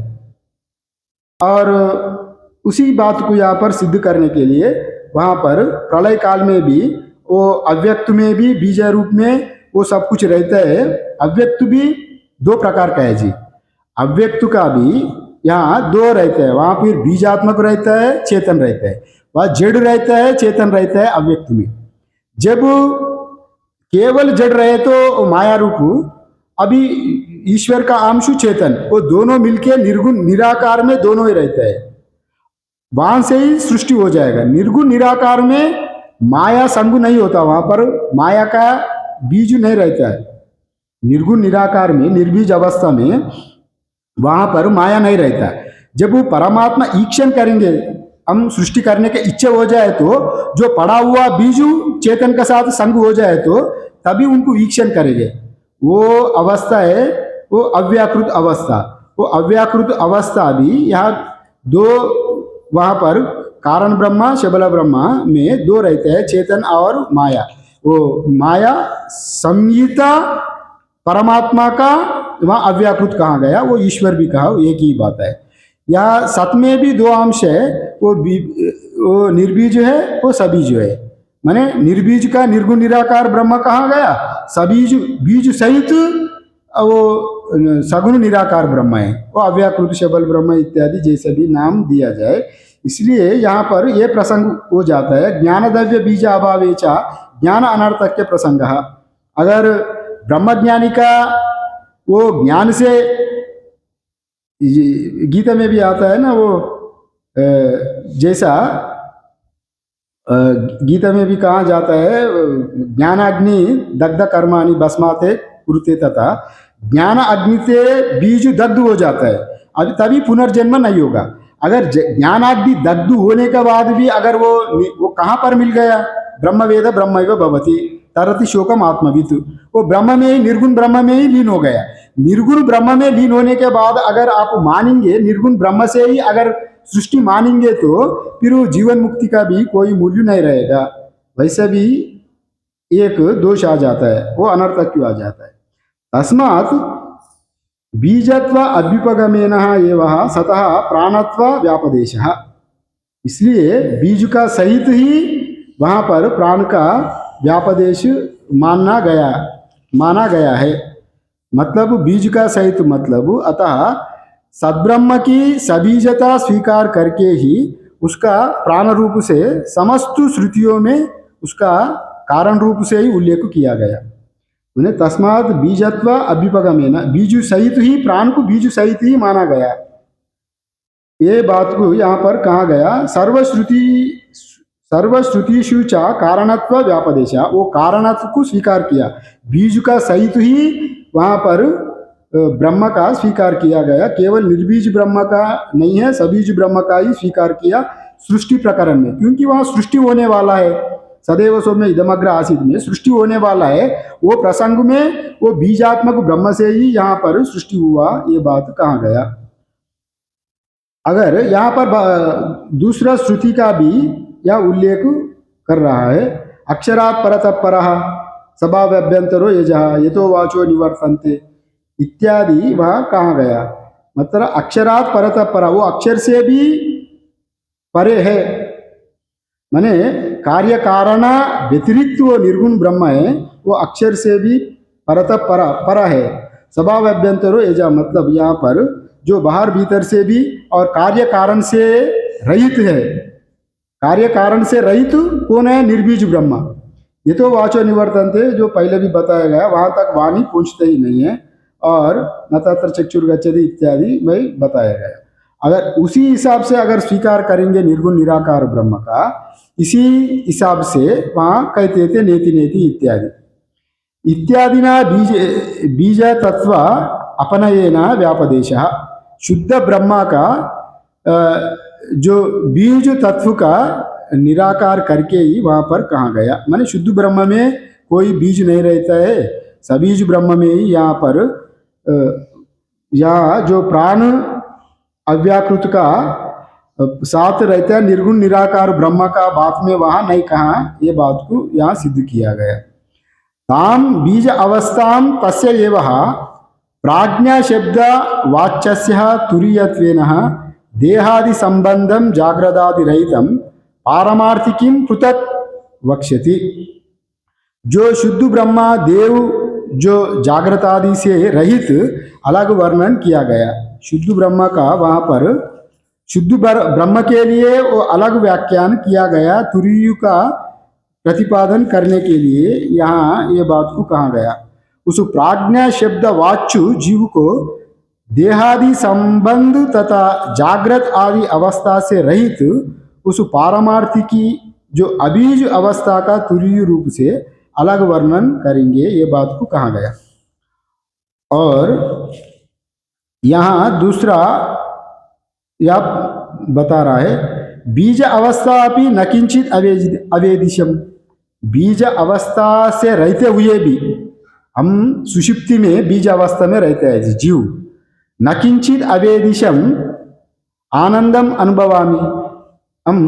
और उसी बात को यहाँ पर सिद्ध करने के लिए वहाँ पर प्रलय काल में भी वो अव्यक्त में भी बीज रूप में वो सब कुछ रहता है। अव्यक्त भी दो प्रकार का है जी। अव्यक्त का भी यहाँ दो रहता है, वहाँ फिर बीजात्मक रहता है, चेतन रहता है। वह जड़ रहता है, चेतन रहता है अव्यक्त में। जब केवल जड़ रहे तो माया रूप, अभी ईश्वर का अंश चेतन, वो दोनों मिलके निर्गुण निराकार में दोनों ही रहते हैं। वहां से ही सृष्टि हो जाएगा। निर्गुण निराकार में माया संग नहीं होता, वहां पर माया का बीज नहीं रहता है। निर्गुण निराकार में, निर्बीज अवस्था में वहां पर माया नहीं रहता। जब वो परमात्मा ईक्षण करेंगे, हम सृष्टि करने के इच्छा हो जाए तो जो पड़ा हुआ बीज चेतन के साथ संग हो जाए तो तभी उनको वीक्षण करेंगे। वो अवस्था है वो अव्याकृत अवस्था। वो अव्याकृत अवस्था भी यहाँ दो, वहाँ पर कारण ब्रह्मा शबला ब्रह्मा में दो रहते हैं, चेतन और माया। वो माया संहिता परमात्मा का वहाँ अव्याकृत कहा गया, वो ईश्वर भी कहा, एक ही बात है। यहाँ सत में भी दो अंश है, वो निर्बीज है, वो सबीज है। माने निर्बीज का निर्गुण निराकार ब्रह्म कहा गया, सबीज बीज सहित वो सगुण निराकार ब्रह्म है, वो अव्याकृत शबल ब्रह्म इत्यादि जैसे भी नाम दिया जाए। इसलिए यहाँ पर यह प्रसंग हो जाता है, ज्ञानद्रव्य बीज अभावेचा ज्ञान अनर्थक्य प्रसंग। अगर ब्रह्मज्ञानी का वो ज्ञान से, गीता में भी आता है ना, वो जैसा गीता में भी कहा जाता है, ज्ञानाग्नि दग्ध कर्माणि भस्माते कुरुते, तथा ज्ञान अग्नि से बीज दग्ध हो जाता है, अभी तभी पुनर्जन्म नहीं होगा। अगर ज्ञानाग्नि दग्ध होने के बाद भी अगर वो कहाँ पर मिल गया, ब्रह्म वेद ब्रह्मैव भवति तरति शोकम आत्मवित्, वो ब्रह्म में ही, निर्गुण ब्रह्म में ही लीन हो गया। निर्गुण ब्रह्म में लीन होने के बाद अगर आप मानेंगे निर्गुण ब्रह्म से ही अगर सृष्टि मानेंगे तो फिर वो जीवन मुक्ति का भी कोई मूल्य नहीं रहेगा। वैसे भी एक दोष आ जाता है, वो अनर्थक क्यों आ जाता है। तस्मात् बीजत्व अभ्युपगमेन एवं सतः प्राणत्व व्यापदेशः, इसलिए बीज का सहित ही वहाँ पर प्राण का व्यापदेश माना गया है। मतलब बीज का सहित मतलब, अतः सद्ब्रह्म की सबीजता स्वीकार करके ही उसका प्राण रूप से समस्त श्रुतियों में उसका कारण रूप से ही उल्लेख किया गया। उन्हें तस्मात् बीजत्व अभ्युपगमेन, बीज सहित ही, प्राण को बीज सहित ही माना गया। ये बात को यहाँ पर कहा गया, सर्वश्रुतिषु च कारणत्व व्यापदेशा, वो कारणत्व को स्वीकार किया, बीज का सहित ही वहाँ पर ब्रह्म का स्वीकार किया गया, केवल निर्बीज ब्रह्म का नहीं है, सबीज ब्रह्म का ही स्वीकार किया सृष्टि प्रकरण में, क्योंकि वहाँ सृष्टि होने वाला है। सदैव सौम्य इदमग्र आसीत में सृष्टि होने वाला है, वो प्रसंग में वो बीजात्मक ब्रह्म से ही यहाँ पर सृष्टि हुआ, ये बात कहा गया। अगर यहाँ पर दूसरा श्रुति का भी यह उल्लेख कर रहा है, अक्षरात् परतः परः सभाव्यभ्यंतरो यजः यतो वाचो निवर्तन्ते इत्यादि वह कहा गया। मतलब अक्षरात् परतः परः, वो अक्षर से भी परे है, माने कार्य कारण व्यतिरिक्त वो निर्गुण ब्रह्म है, वो अक्षर से भी परतः पर है। स्वभाव अभ्यंतरो एजा, मतलब यहाँ पर जो बाहर भीतर से भी और कार्य कारण से रहित है। कार्य कारण से रहित कौन है? निर्बीज ब्रह्म। ये तो वाचो निवर्तन्ते, जो पहले भी बताया गया, वहां तक वाणी पहुंचते ही नहीं है, और न तत्र चक्षुर्गच्छति इत्यादि में बताया गया। अगर उसी हिसाब से अगर स्वीकार करेंगे निर्गुण निराकार ब्रह्म का, इसी हिसाब से वहाँ कहते थे नेति नेति इत्यादि इत्यादिना बीज तत्व अपनयेन व्यापदेश। शुद्ध ब्रह्मा का जो बीज तत्व का निराकार करके ही वहाँ पर कहा गया। माने शुद्ध ब्रह्म में कोई बीज नहीं रहता है, सबीज ब्रह्म में ही यहाँ पर या जो प्राण अव्याकृत का साथ रहता है, निर्गुण निराकार ब्रह्म का बात में वहाँ नहीं कहा, ये बात को यहाँ सिद्ध किया गया। ताम बीज अवस्थाम तस्य एवः प्राज्ञा शब्द वाच्यस्य तुरीयत्वेन देहादि संबंधम जाग्रदादि रहितम पारमार्थिकीम पृथक वक्ष्यति। जो शुद्ध ब्रह्मा देव जो जागृत आदि से रहित अलग वर्णन किया गया। शुद्ध ब्रह्म का वहाँ पर शुद्ध ब्रह्म के लिए वो अलग व्याख्यान किया गया, तुरीय का प्रतिपादन करने के लिए यहाँ ये बात को कहा गया। उस प्राज्ञा शब्द वाच्यु जीव को देहादि संबंध तथा जागृत आदि अवस्था से रहित उस पारमार्थिकी जो अबीज अवस्था का तुरीय रूप से अलग वर्णन करेंगे, ये बात को कहा गया। और यहाँ दूसरा यह बता रहा है, बीज अवस्था अपनी न किंचित अवेदिशम। बीज अवस्था से रहते हुए भी, हम सुषुप्ति में बीज अवस्था में रहते हैं जीव, न किंचित अवेदिशम आनंदम अनुभवामी हम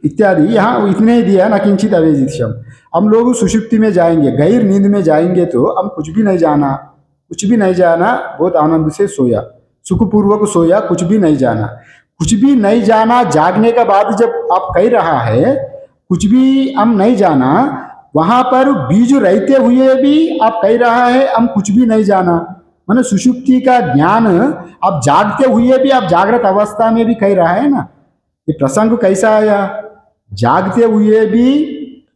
इत्यादि, यहाँ इतने ही दिया, न किंचित अवेदिशम। हम लोग सुषुप्ति में जाएंगे, गहरी नींद में जाएंगे तो हम कुछ भी नहीं जाना, कुछ भी नहीं जाना, बहुत आनंद से सोया, सुखपूर्वक सोया, कुछ भी नहीं जाना। कुछ भी नहीं जाना जागने के बाद जब आप कह रहा है कुछ भी हम नहीं जाना, वहां पर बीज रहते हुए भी आप कह रहा है हम कुछ भी नहीं जाना, माने सुषुप्ति का ज्ञान आप जागते हुए भी, आप जागृत अवस्था में भी कह रहा है ना। ये प्रसंग कैसा आया? जागते हुए भी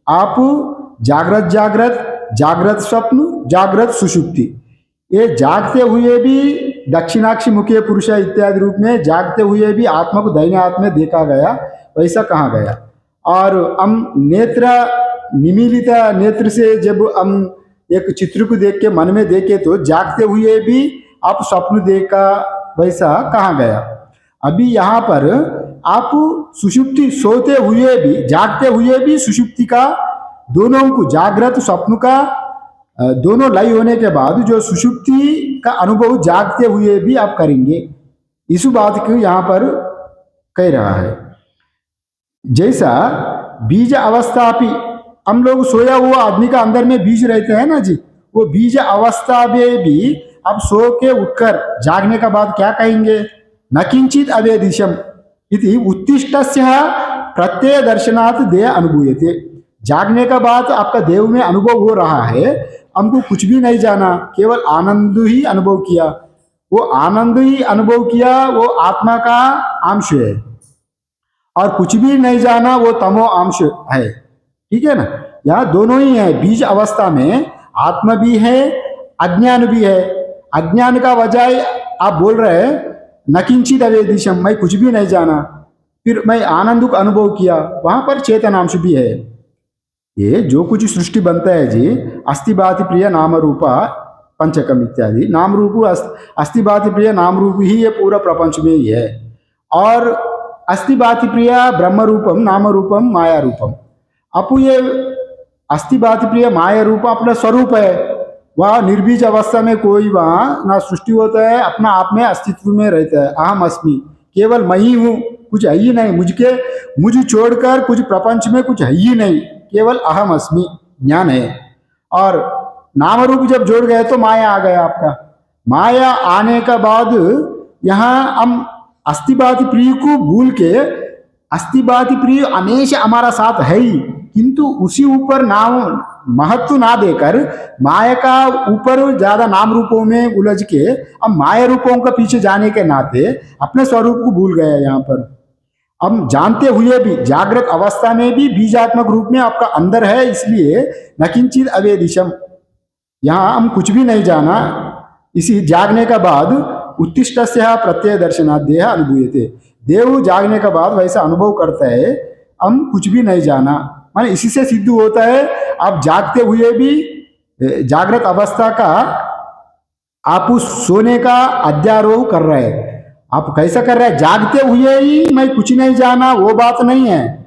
आप जागृत जागृत, जागृत स्वप्न, जागृत सुषुप्ति, ये जागते हुए भी दक्षिणाक्षी मुखीय पुरुष इत्यादि रूप में जागते हुए भी आत्मा को दैन्य आत्मा में देखा गया, वैसा कहा गया। और हम नेत्र निमीलित नेत्र से जब हम एक चित्र को देख के मन में देखे तो जागते हुए भी आप स्वप्न देखा, वैसा कहा गया। अभी यहाँ पर आप सुषुप्ति सोते हुए भी, जागते हुए भी सुषुप्ति का दोनों को, जागृत स्वप्न का दोनों लय होने के बाद जो सुषुप्ति का अनुभव जागते हुए भी आप करेंगे, इस बात को यहाँ पर कह रहा है। जैसा बीज अवस्था भी, हम लोग सोया हुआ आदमी का अंदर में बीज रहते हैं ना जी, वो बीज अवस्था में भी अब सो के उठकर जागने का बाद क्या कहेंगे? न किंचित अवेदिशम इति उत्तिष्ठस्य प्रत्यय दर्शनात् देह अनुभूयते। जागने का बाद आपका देव में अनुभव हो रहा है, हमको कुछ भी नहीं जाना, केवल आनंद ही अनुभव किया। वो आनंद ही अनुभव किया, वो आत्मा का अंश है, और कुछ भी नहीं जाना वो तमो अंश है। ठीक है ना? यहाँ दोनों ही है। बीज अवस्था में आत्मा भी है, अज्ञान भी है। अज्ञान का वजह आप बोल रहे हैं न किंचित अवेदिशम, मैं कुछ भी नहीं जाना, फिर मैं आनंद का अनुभव किया, वहां पर चेतनांश भी है। ये जो कुछ सृष्टि बनता है जी, अस्ति भाति प्रिय नाम रूपा पंचकम इत्यादि। नाम रूप अस्थि भाति प्रिय नाम रूप ही ये पूरा प्रपंच में ही है। और अस्थि भाति प्रिय ब्रह्म रूपम नाम रूपम माया रूपम। अपू ये अस्थि भाति प्रिय माया रूप अपना स्वरूप है। वह निर्बीज अवस्था में कोई वहाँ ना सृष्टि होता है, अपना आप में अस्तित्व में रहता है। अहम अस्मि, केवल मैं ही हूँ, कुछ है ही नहीं। मुझे छोड़कर कुछ प्रपंच में कुछ है ही नहीं, केवल अहम अस्मि ज्ञान है। और नाम रूप जब जोड़ गए तो माया आ गया आपका। माया आने का बाद यहाँ हम अस्थिभाति प्रिय को भूल के, अस्थिभाति प्रिय हमेशा हमारा साथ है ही, किंतु उसी ऊपर नाम महत्व ना देकर माया का ऊपर ज्यादा नाम रूपों में उलझ के अब माया रूपों का पीछे जाने के नाते अपने स्वरूप को भूल गए। यहाँ पर हम जानते हुए भी जागृत अवस्था में भी बीजात्मक रूप में आपका अंदर है, इसलिए न किंचित अवेदिशम, यहाँ हम कुछ भी नहीं जाना। इसी जागने का बाद उत्तिष्ठ से प्रत्यय दर्शनात् देह अनुभूयते, देव जागने का बाद वैसा अनुभव करता है हम कुछ भी नहीं जाना। माने इसी से सिद्ध होता है आप जागते हुए भी जागृत अवस्था का आप उस सोने का अध्यारोह कर रहे हैं। आप कैसा कर रहे हैं? जागते हुए ही मैं कुछ नहीं जाना, वो बात नहीं है।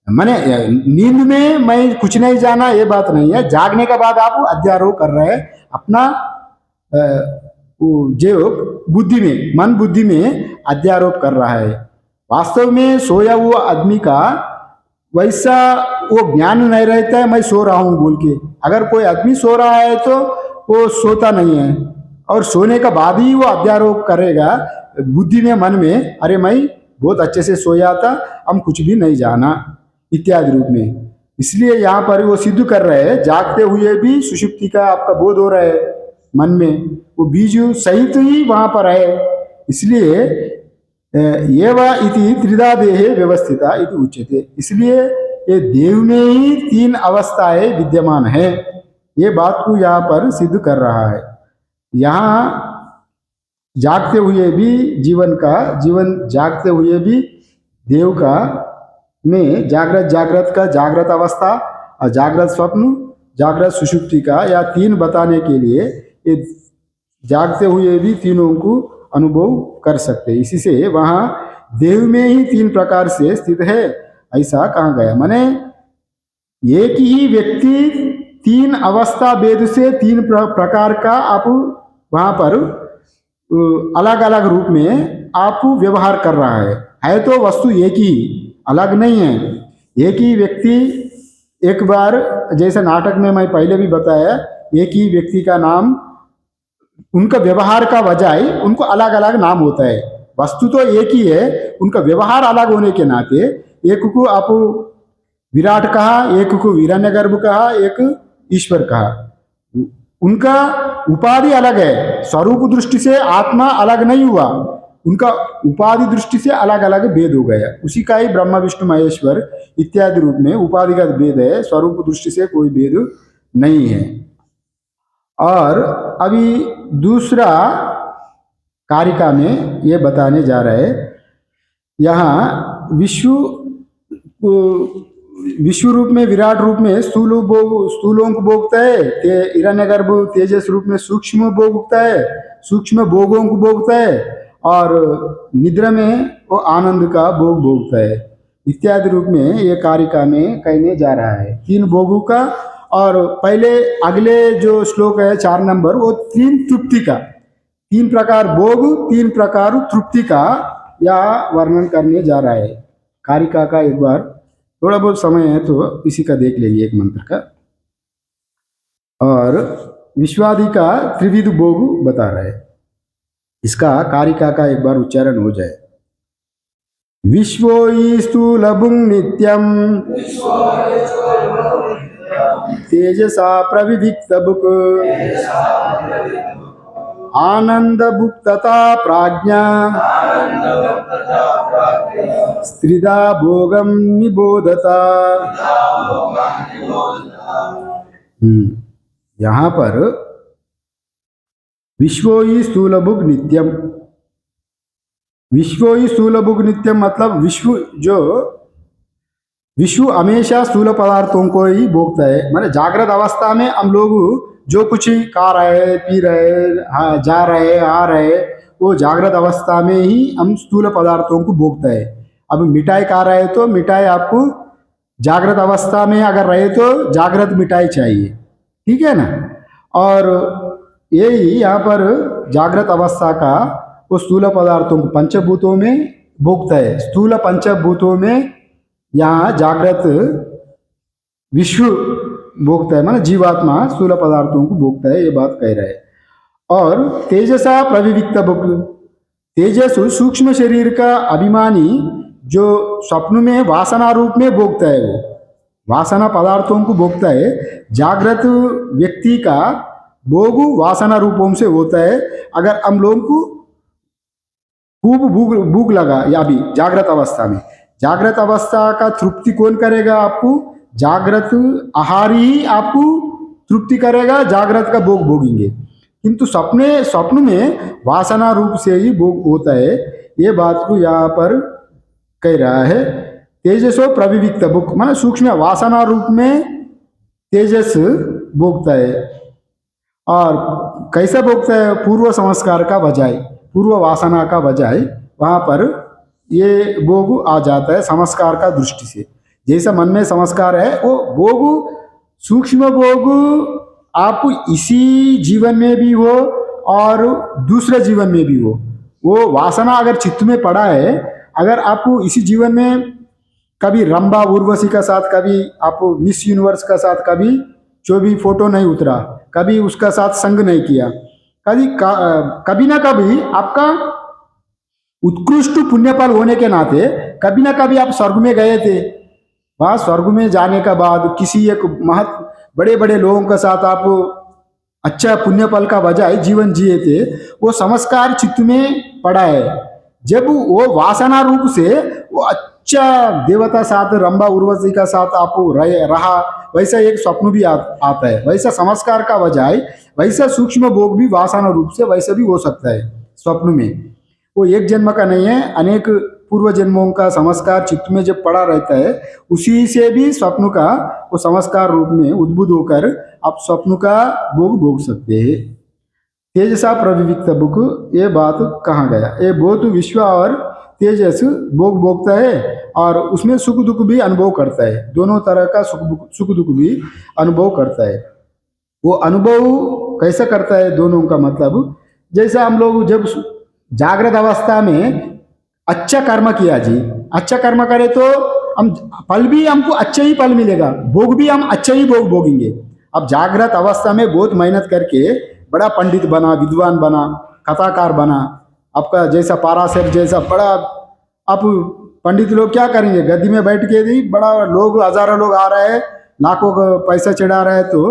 मैंने नींद में मैं कुछ नहीं जाना, ये बात नहीं है। जागने के बाद आप अध्यारोह कर रहे हैं अपना जो बुद्धि में, मन बुद्धि में अध्यारोप कर रहा है। वास्तव में सोया हुआ आदमी का वैसा वो ज्ञान नहीं रहता है मैं सो रहा हूँ बोल के। अगर कोई आदमी सो रहा है तो वो सोता नहीं है, और सोने का बाद ही वो अध्यारोप करेगा बुद्धि में, मन में, अरे मैं बहुत अच्छे से सोया था, हम कुछ भी नहीं जाना इत्यादि रूप में। इसलिए यहाँ पर वो सिद्ध कर रहे हैं जागते हुए भी सुषुप्ति का आपका बोध हो रहा है मन में, वो बीज सहित ही वहां पर है। इसलिए ये वा इति त्रिधा देहे व्यवस्थिता इति उच्यते, इसलिए ये देव में ही तीन अवस्थाएं विद्यमान है। ये बात को यहाँ पर सिद्ध कर रहा है। यहाँ जागते हुए भी जीवन जागते हुए भी देव का में जागृत का जागृत अवस्था और जागृत स्वप्न, जागृत सुषुप्ति का, या तीन बताने के लिए ये जागते हुए भी तीनों को अनुभव कर सकते। इसी से वहाँ देव में ही तीन प्रकार से स्थित है ऐसा कहा गया। माने एक ही व्यक्ति तीन अवस्था भेद से तीन प्रकार का आप वहाँ पर अलग अलग रूप में आप व्यवहार कर रहा है तो वस्तु एक ही, अलग नहीं है। एक ही व्यक्ति एक बार, जैसे नाटक में मैं पहले भी बताया, एक ही व्यक्ति का नाम, उनका व्यवहार का वजह उनको अलग अलग नाम होता है। वस्तु तो एक ही है, उनका व्यवहार अलग होने के नाते एक को आप विराट कहा, एक को हिरण्यगर्भ कहा, एक ईश्वर कहा। उनका उपाधि अलग है, स्वरूप दृष्टि से आत्मा अलग नहीं हुआ, उनका उपाधि दृष्टि से अलग अलग भेद हो गया। उसी का ही ब्रह्मा विष्णु महेश्वर इत्यादि रूप में उपाधिगत भेद है, स्वरूप दृष्टि से कोई भेद नहीं है। और अभी दूसरा कारिका में ये बताने जा रहे हैं, यहाँ विश्व रूप में, विराट रूप में स्थूलों को भोगता है, हिरण्यगर्भ तेजस रूप में सूक्ष्म भोगता है, सूक्ष्म भोगों को भोगता है, और निद्रा में वो आनंद का भोग भोगता है इत्यादि रूप में ये कारिका में कहने जा रहा है तीन भोगों का। और पहले अगले जो श्लोक है 4 नंबर, वो तीन तृप्ति का, तीन प्रकार भोग, तीन प्रकार तृप्ति का या वर्णन करने जा रहा है कारिका का। एक बार थोड़ा बहुत समय है तो इसी का देख लेंगे एक मंत्र का। और विश्वादि का त्रिविध भोग बता रहा है, इसका कारिका का एक बार उच्चारण हो जाए। विश्वोई स्थूलभुं नित्यम तेजसा प्रविविक्त बुक आनंद भुक्तता प्राज्ञा स्त्रिधा भोगम निबोधता। यहाँ पर विश्वोई स्थूलभुग नित्यम, विश्वोई स्थूलभुग नित्यम मतलब विश्व हमेशा स्थूल पदार्थों को ही भोगता है। माने जागृत अवस्था में हम लोग जो कुछ ही खा रहे पी रहे, हाँ, जा रहे आ रहे, वो जागृत अवस्था में ही हम स्थूल पदार्थों को भोगते हैं। अब मिठाई खा रहे तो मिठाई आपको जागृत अवस्था में अगर रहे तो जागृत मिठाई चाहिए, ठीक है ना। और यही यहाँ पर जागृत अवस्था का वो स्थूल पदार्थों को पंचभूतों में भोगता है। स्थूल पंचभूतों में यहाँ जागृत विश्व भोगता है, माना जीवात्मा स्थूल पदार्थों को भोगता है, ये बात कह रहे हैं। और तेजसा प्रविविक्त भुक्, तेजस सूक्ष्म शरीर का अभिमानी जो स्वप्न में वासना रूप में भोगता है, वो वासना पदार्थों को भोगता है। जागृत व्यक्ति का भोग वासना रूपों से होता है। अगर हम लोगों को खूब भूख भूख लगा या भी जागृत अवस्था में, जागृत अवस्था का तृप्ति कौन करेगा? आपको जागृत आहारी ही आपको तृप्ति करेगा, जागृत का भोग भोगेंगे। किंतु स्वप्न में वासना रूप से ही भोग होता है। ये बात को यहाँ पर कह रहा है। तेजसो प्रविविक्त भुक्, माना सूक्ष्म वासना रूप में तेजस भोगता है। और कैसे भोगता है? पूर्व संस्कार का बजाय, पूर्व वासना का बजाय वहाँ पर ये भोग आ जाता है संस्कार का दृष्टि से। जैसा मन में संस्कार है वो भोग, सूक्ष्म भोग आप इसी जीवन में भी हो और दूसरे जीवन में भी हो। वो वासना अगर चित्त में पड़ा है, अगर आपको इसी जीवन में कभी रंभा उर्वशी का साथ, कभी आप मिस यूनिवर्स का साथ कभी जो भी फोटो नहीं उतरा, कभी उसका साथ संग नहीं किया, कभी ना कभी आपका उत्कृष्ट पुण्यफल होने के नाते कभी ना कभी आप स्वर्ग में गए थे। वहाँ स्वर्ग में जाने के बाद किसी एक बड़े बड़े लोगों के साथ आप अच्छा पुण्यफल का बजाय जीवन जिए थे, वो संस्कार चित्त में पड़ा है। जब वो वासना रूप से वो अच्छा देवता साथ रंभा उर्वशी का साथ आप रहा, वैसा एक स्वप्न भी आता है। वैसा संस्कार का बजाय वैसा सूक्ष्म भोग भी वासना रूप से वैसा भी हो सकता है स्वप्न में। वो एक जन्म का नहीं है, अनेक पूर्व जन्मों का संस्कार चित्त में जब पड़ा रहता है, उसी से भी स्वप्न का वो संस्कार रूप में उद्भुत होकर आप स्वप्न का भोग भोग सकते हैं। तेजसा प्रविविक्त भुक्, ये बात कहाँ गया? ये बहुत विश्व और तेजस भोग भोगता है और उसमें सुख दुख भी अनुभव करता है। दोनों तरह का सुख दुख भी अनुभव करता है। वो अनुभव कैसा करता है? दोनों का मतलब, जैसा हम लोग जब जागृत अवस्था में अच्छा कर्म किया जी, अच्छा कर्म करे तो हम फल भी हमको अच्छा ही फल मिलेगा, भोग भी हम अच्छा ही भोग भोगेंगे। अब जागृत अवस्था में बहुत मेहनत करके बड़ा पंडित बना, विद्वान बना, कथाकार बना, आपका जैसा पाराशर जैसा बड़ा, आप पंडित लोग क्या करेंगे? गद्दी में बैठ के भी बड़ा लोग, हजारों लोग आ रहे हैं, लाखों का पैसा चढ़ा रहे हैं, तो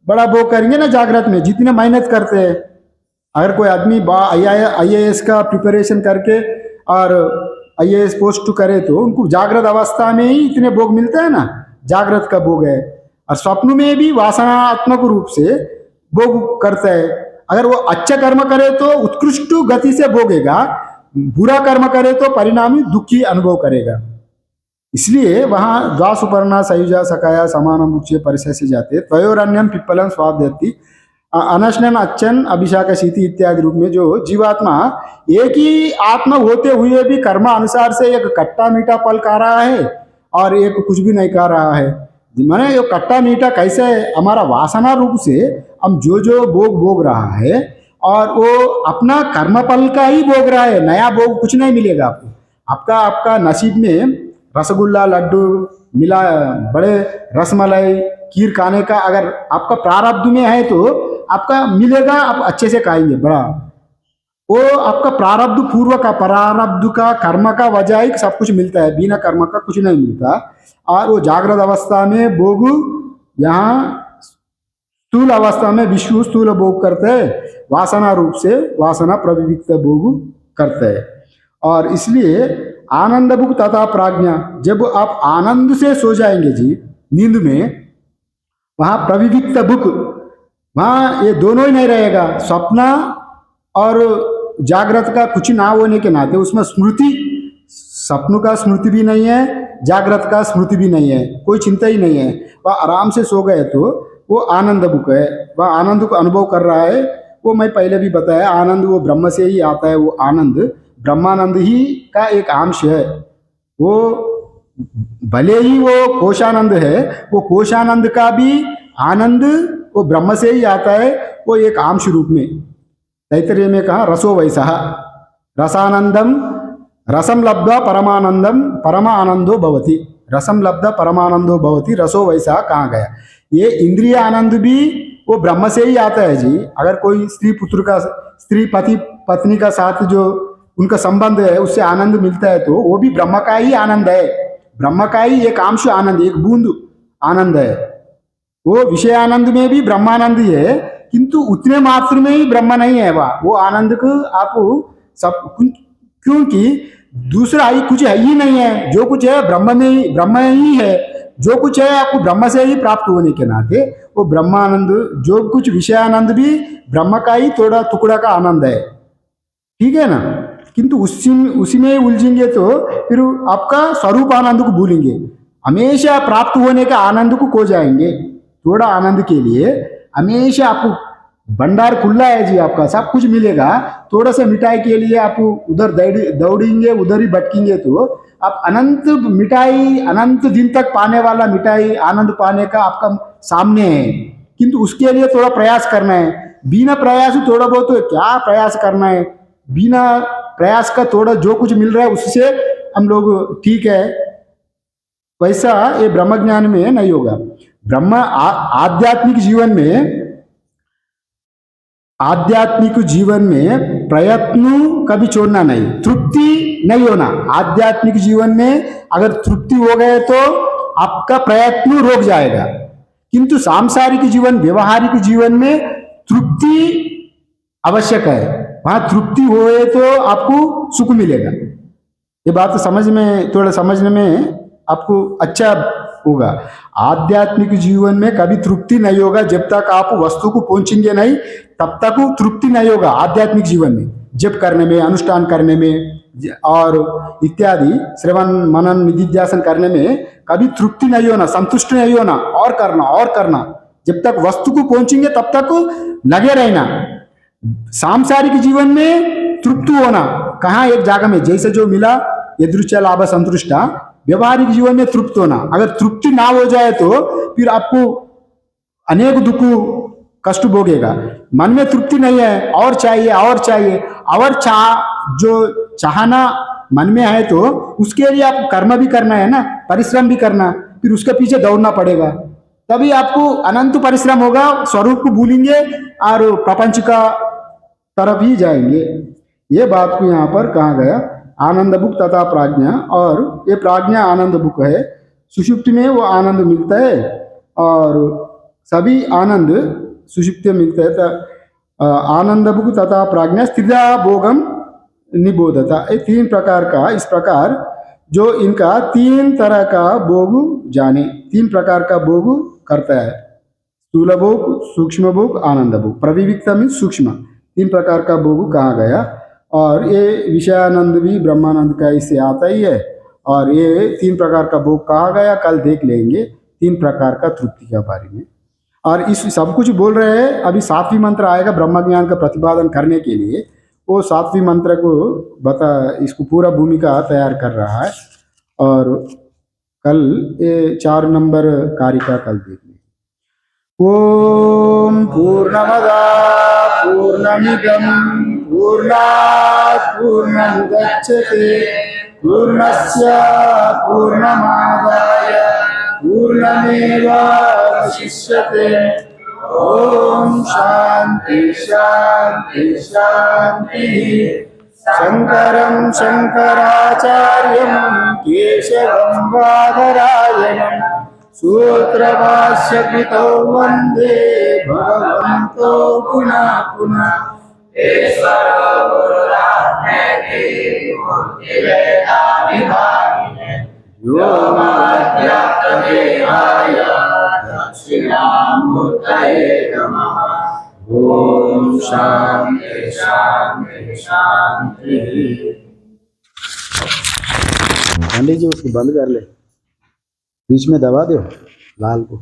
बड़ा भोग करेंगे ना जागृत में, जितने मेहनत करते हैं। अगर कोई आदमी IAS का प्रिपरेशन करके और IAS पोस्ट करे तो उनको जागृत अवस्था में ही इतने भोग मिलते हैं ना, जागृत का भोग है। और स्वप्न में भी वासनात्मक रूप से भोग करता है। अगर वो अच्छा कर्म करे तो उत्कृष्ट गति से भोगेगा, बुरा कर्म करे तो परिणामी दुखी अनुभव करेगा। इसलिए वहाँ द्वासुपर्णा सयुजा सकाया समानम रूप से परिचय से जाते, त्वयोरन्यम पिप्पलम स्वाद्यति अनशनन अच्छन अभिशाक शीति इत्यादि रूप में जो जीवात्मा एक ही आत्मा होते हुए भी कर्म अनुसार से एक खट्टा मीठा फल खा रहा है और एक कुछ भी नहीं खा रहा है। मैंने ये खट्टा मीठा कैसे है? हमारा वासना रूप से हम जो भोग भोग रहा है और वो अपना कर्म फल का ही भोग रहा है, नया भोग कुछ नहीं मिलेगा आपको। आपका नसीब में रसगुल्ला लड्डू मिला, बड़े रसमलाई खीर खाने का अगर आपका प्रारब्ध में है तो आपका मिलेगा, आप अच्छे से खाएंगे बड़ा। वो आपका प्रारब्ध पूर्व का, प्रारब्ध का, कर्म का वजह ही सब कुछ मिलता है, बिना कर्म का कुछ नहीं मिलता। और वो जागृत अवस्था में भोग, यहाँ स्थूल अवस्था में विश्व स्थूल भोग करते हैं, वासना रूप से वासना प्रविविक्त भोग करते हैं। और इसलिए आनंद भुक् तथा प्राज्ञा, जब आप आनंद से सो जाएंगे जी नींद में, वहाँ प्रविविक्त भुक्, वहाँ ये दोनों ही नहीं रहेगा। स्वप्न और जागृत का कुछ ना होने के नाते उसमें स्मृति, स्वप्न का स्मृति भी नहीं है, जागृत का स्मृति भी नहीं है, कोई चिंता ही नहीं है। वह आराम से सो गए तो वो आनंद बुक है, वह आनंद को अनुभव कर रहा है। वो मैं पहले भी बताया, आनंद वो ब्रह्म से ही आता है, वो आनंद ब्रह्मानंद ही का एक अंश है। वो भले ही वो कोशानंद है, वो कोशानंद का भी आनंद वो ब्रह्म से ही आता है, वो एक आंश रूप में। तैतरीय में कहा रसो वैसा रसानंदम रसम लब्धा परमानंदम परमानंदो भवति, रसम लब्धा परमानंदो भवति, रसो वैसा कहाँ गया। ये इंद्रिय आनंद भी वो ब्रह्म से ही आता है जी। अगर कोई स्त्री पुत्र का, स्त्री पति पत्नी का साथ जो उनका संबंध है उससे आनंद मिलता है, तो वो भी ब्रह्म का ही आनंद है, ब्रह्म का ही एक अंश आनंद, एक बूंद आनंद है। वो विषय आनंद में भी ब्रह्मानंद ही है, किंतु उतने मात्र में ही ब्रह्म नहीं है वह, वो आनंद को आप सब, क्योंकि दूसरा ही कुछ है ही नहीं है, जो कुछ है ब्रह्म में ही, ब्रह्म ही है। जो कुछ है आपको ब्रह्म से ही प्राप्त होने के नाते वो ब्रह्मानंद, जो कुछ विषय आनंद भी ब्रह्म का ही थोड़ा टुकड़ा का आनंद है, ठीक है ना। किंतु उसी में उलझेंगे तो फिर आपका स्वरूप आनंद को भूलेंगे, हमेशा प्राप्त होने का आनंद को खो जाएंगे। थोड़ा आनंद के लिए हमेशा आपको भंडार खुला है जी, आपका सब कुछ मिलेगा। थोड़ा सा मिठाई के लिए आप उधर दौड़ेंगे, उधर ही भटकेंगे, तो आप अनंत मिठाई, अनंत दिन तक पाने वाला मिठाई आनंद पाने का आपका सामने है। किंतु उसके लिए थोड़ा प्रयास करना है, बिना प्रयास थोड़ा बहुत क्या प्रयास करना है, बिना प्रयास का थोड़ा जो कुछ मिल रहा है उससे हम लोग ठीक है। वैसा ये ब्रह्म ज्ञान में नहीं होगा। आध्यात्मिक जीवन में, आध्यात्मिक जीवन में प्रयत्न कभी छोड़ना नहीं, तृप्ति नहीं होना। आध्यात्मिक जीवन में अगर तृप्ति हो गए तो आपका प्रयत्न रुक जाएगा, किंतु सांसारिक जीवन, व्यवहारिक जीवन में तृप्ति आवश्यक है। वहां तृप्ति होए तो आपको सुख मिलेगा। ये बात समझ में, थोड़ा समझने में आपको अच्छा होगा। आध्यात्मिक जीवन में कभी तृप्ति नहीं होगा, जब तक आप वस्तु को पहुंचेंगे नहीं तब तक तृप्ति नहीं होगा। आध्यात्मिक जीवन में जप करने में, अनुष्ठान करने में और इत्यादि श्रवण मनन निधिध्यासन करने में कभी तृप्ति नहीं होना, संतुष्ट नहीं होना, और करना और करना। जब तक वस्तु को पहुंचेंगे तब तक लगे रहना। सांसारिक जीवन में तृप्त होना कहाँ, एक जगह में जैसे जो मिला यदृच्छा लाभ संतुष्टा। व्यवहारिक जीवन में तृप्त होना, अगर तृप्ति ना हो जाए तो फिर आपको अनेक दुख कष्ट भोगेगा। मन में तृप्ति नहीं है, और चाहिए और चाहिए, और जो चाहना मन में है तो उसके लिए आप कर्म भी करना है ना, परिश्रम भी करना, फिर उसके पीछे दौड़ना पड़ेगा, तभी आपको अनंत परिश्रम होगा। स्वरूप को भूलेंगे और प्रपंच का तरफ ही जाएंगे। ये बात को यहाँ पर कहा गया, आनंद बुक तथा प्राज्ञा। और ये प्राज्ञा आनंद बुक है, सुषुप्ति में वो आनंद मिलता है, और सभी आनंद सुषुप्ति में मिलता है। आनंद बुक तथा प्राज्ञा स्थिरा भोगम निबोधता, ये तीन प्रकार का, इस प्रकार जो इनका तीन तरह का भोग जाने, तीन प्रकार का भोग करता है, स्थूल भोग, सूक्ष्म भोग, आनंद भोग। प्रविविक्त में सूक्ष्म, तीन प्रकार का भोग कहा गया। और ये विषयानंद भी ब्रह्मानंद का इससे आता ही है, और ये तीन प्रकार का भोग कहा गया, कल देख लेंगे तीन प्रकार का तृप्ति के बारे में। और इस सब कुछ बोल रहे हैं। अभी सातवीं मंत्र आएगा ब्रह्म ज्ञान का प्रतिपादन करने के लिए, वो सातवीं मंत्र को बता, इसको पूरा भूमिका तैयार कर रहा है। और कल ये 4 नंबर कारिका कल देख लेंगे। ओम पूर्णमदा पूर्णमिदं पूर्णात् पूर्णमुदच्यते पूर्णस्य पूर्णमादाय पूर्णमेवावशिष्यते। ओम शांति शांति शांति। शंकरं शंकराचार्यं केशवं बादरायणं सूत्रभाष्य कृतौ वंदे भगवन्तो पुनः पुनः। व्योमाद्यात्तदेहाय दक्षिणामूर्तये नमः। ओम शांति शांति शांति। पंडित जी उसको बंद कर ले, बीच में दबा दो लाल को।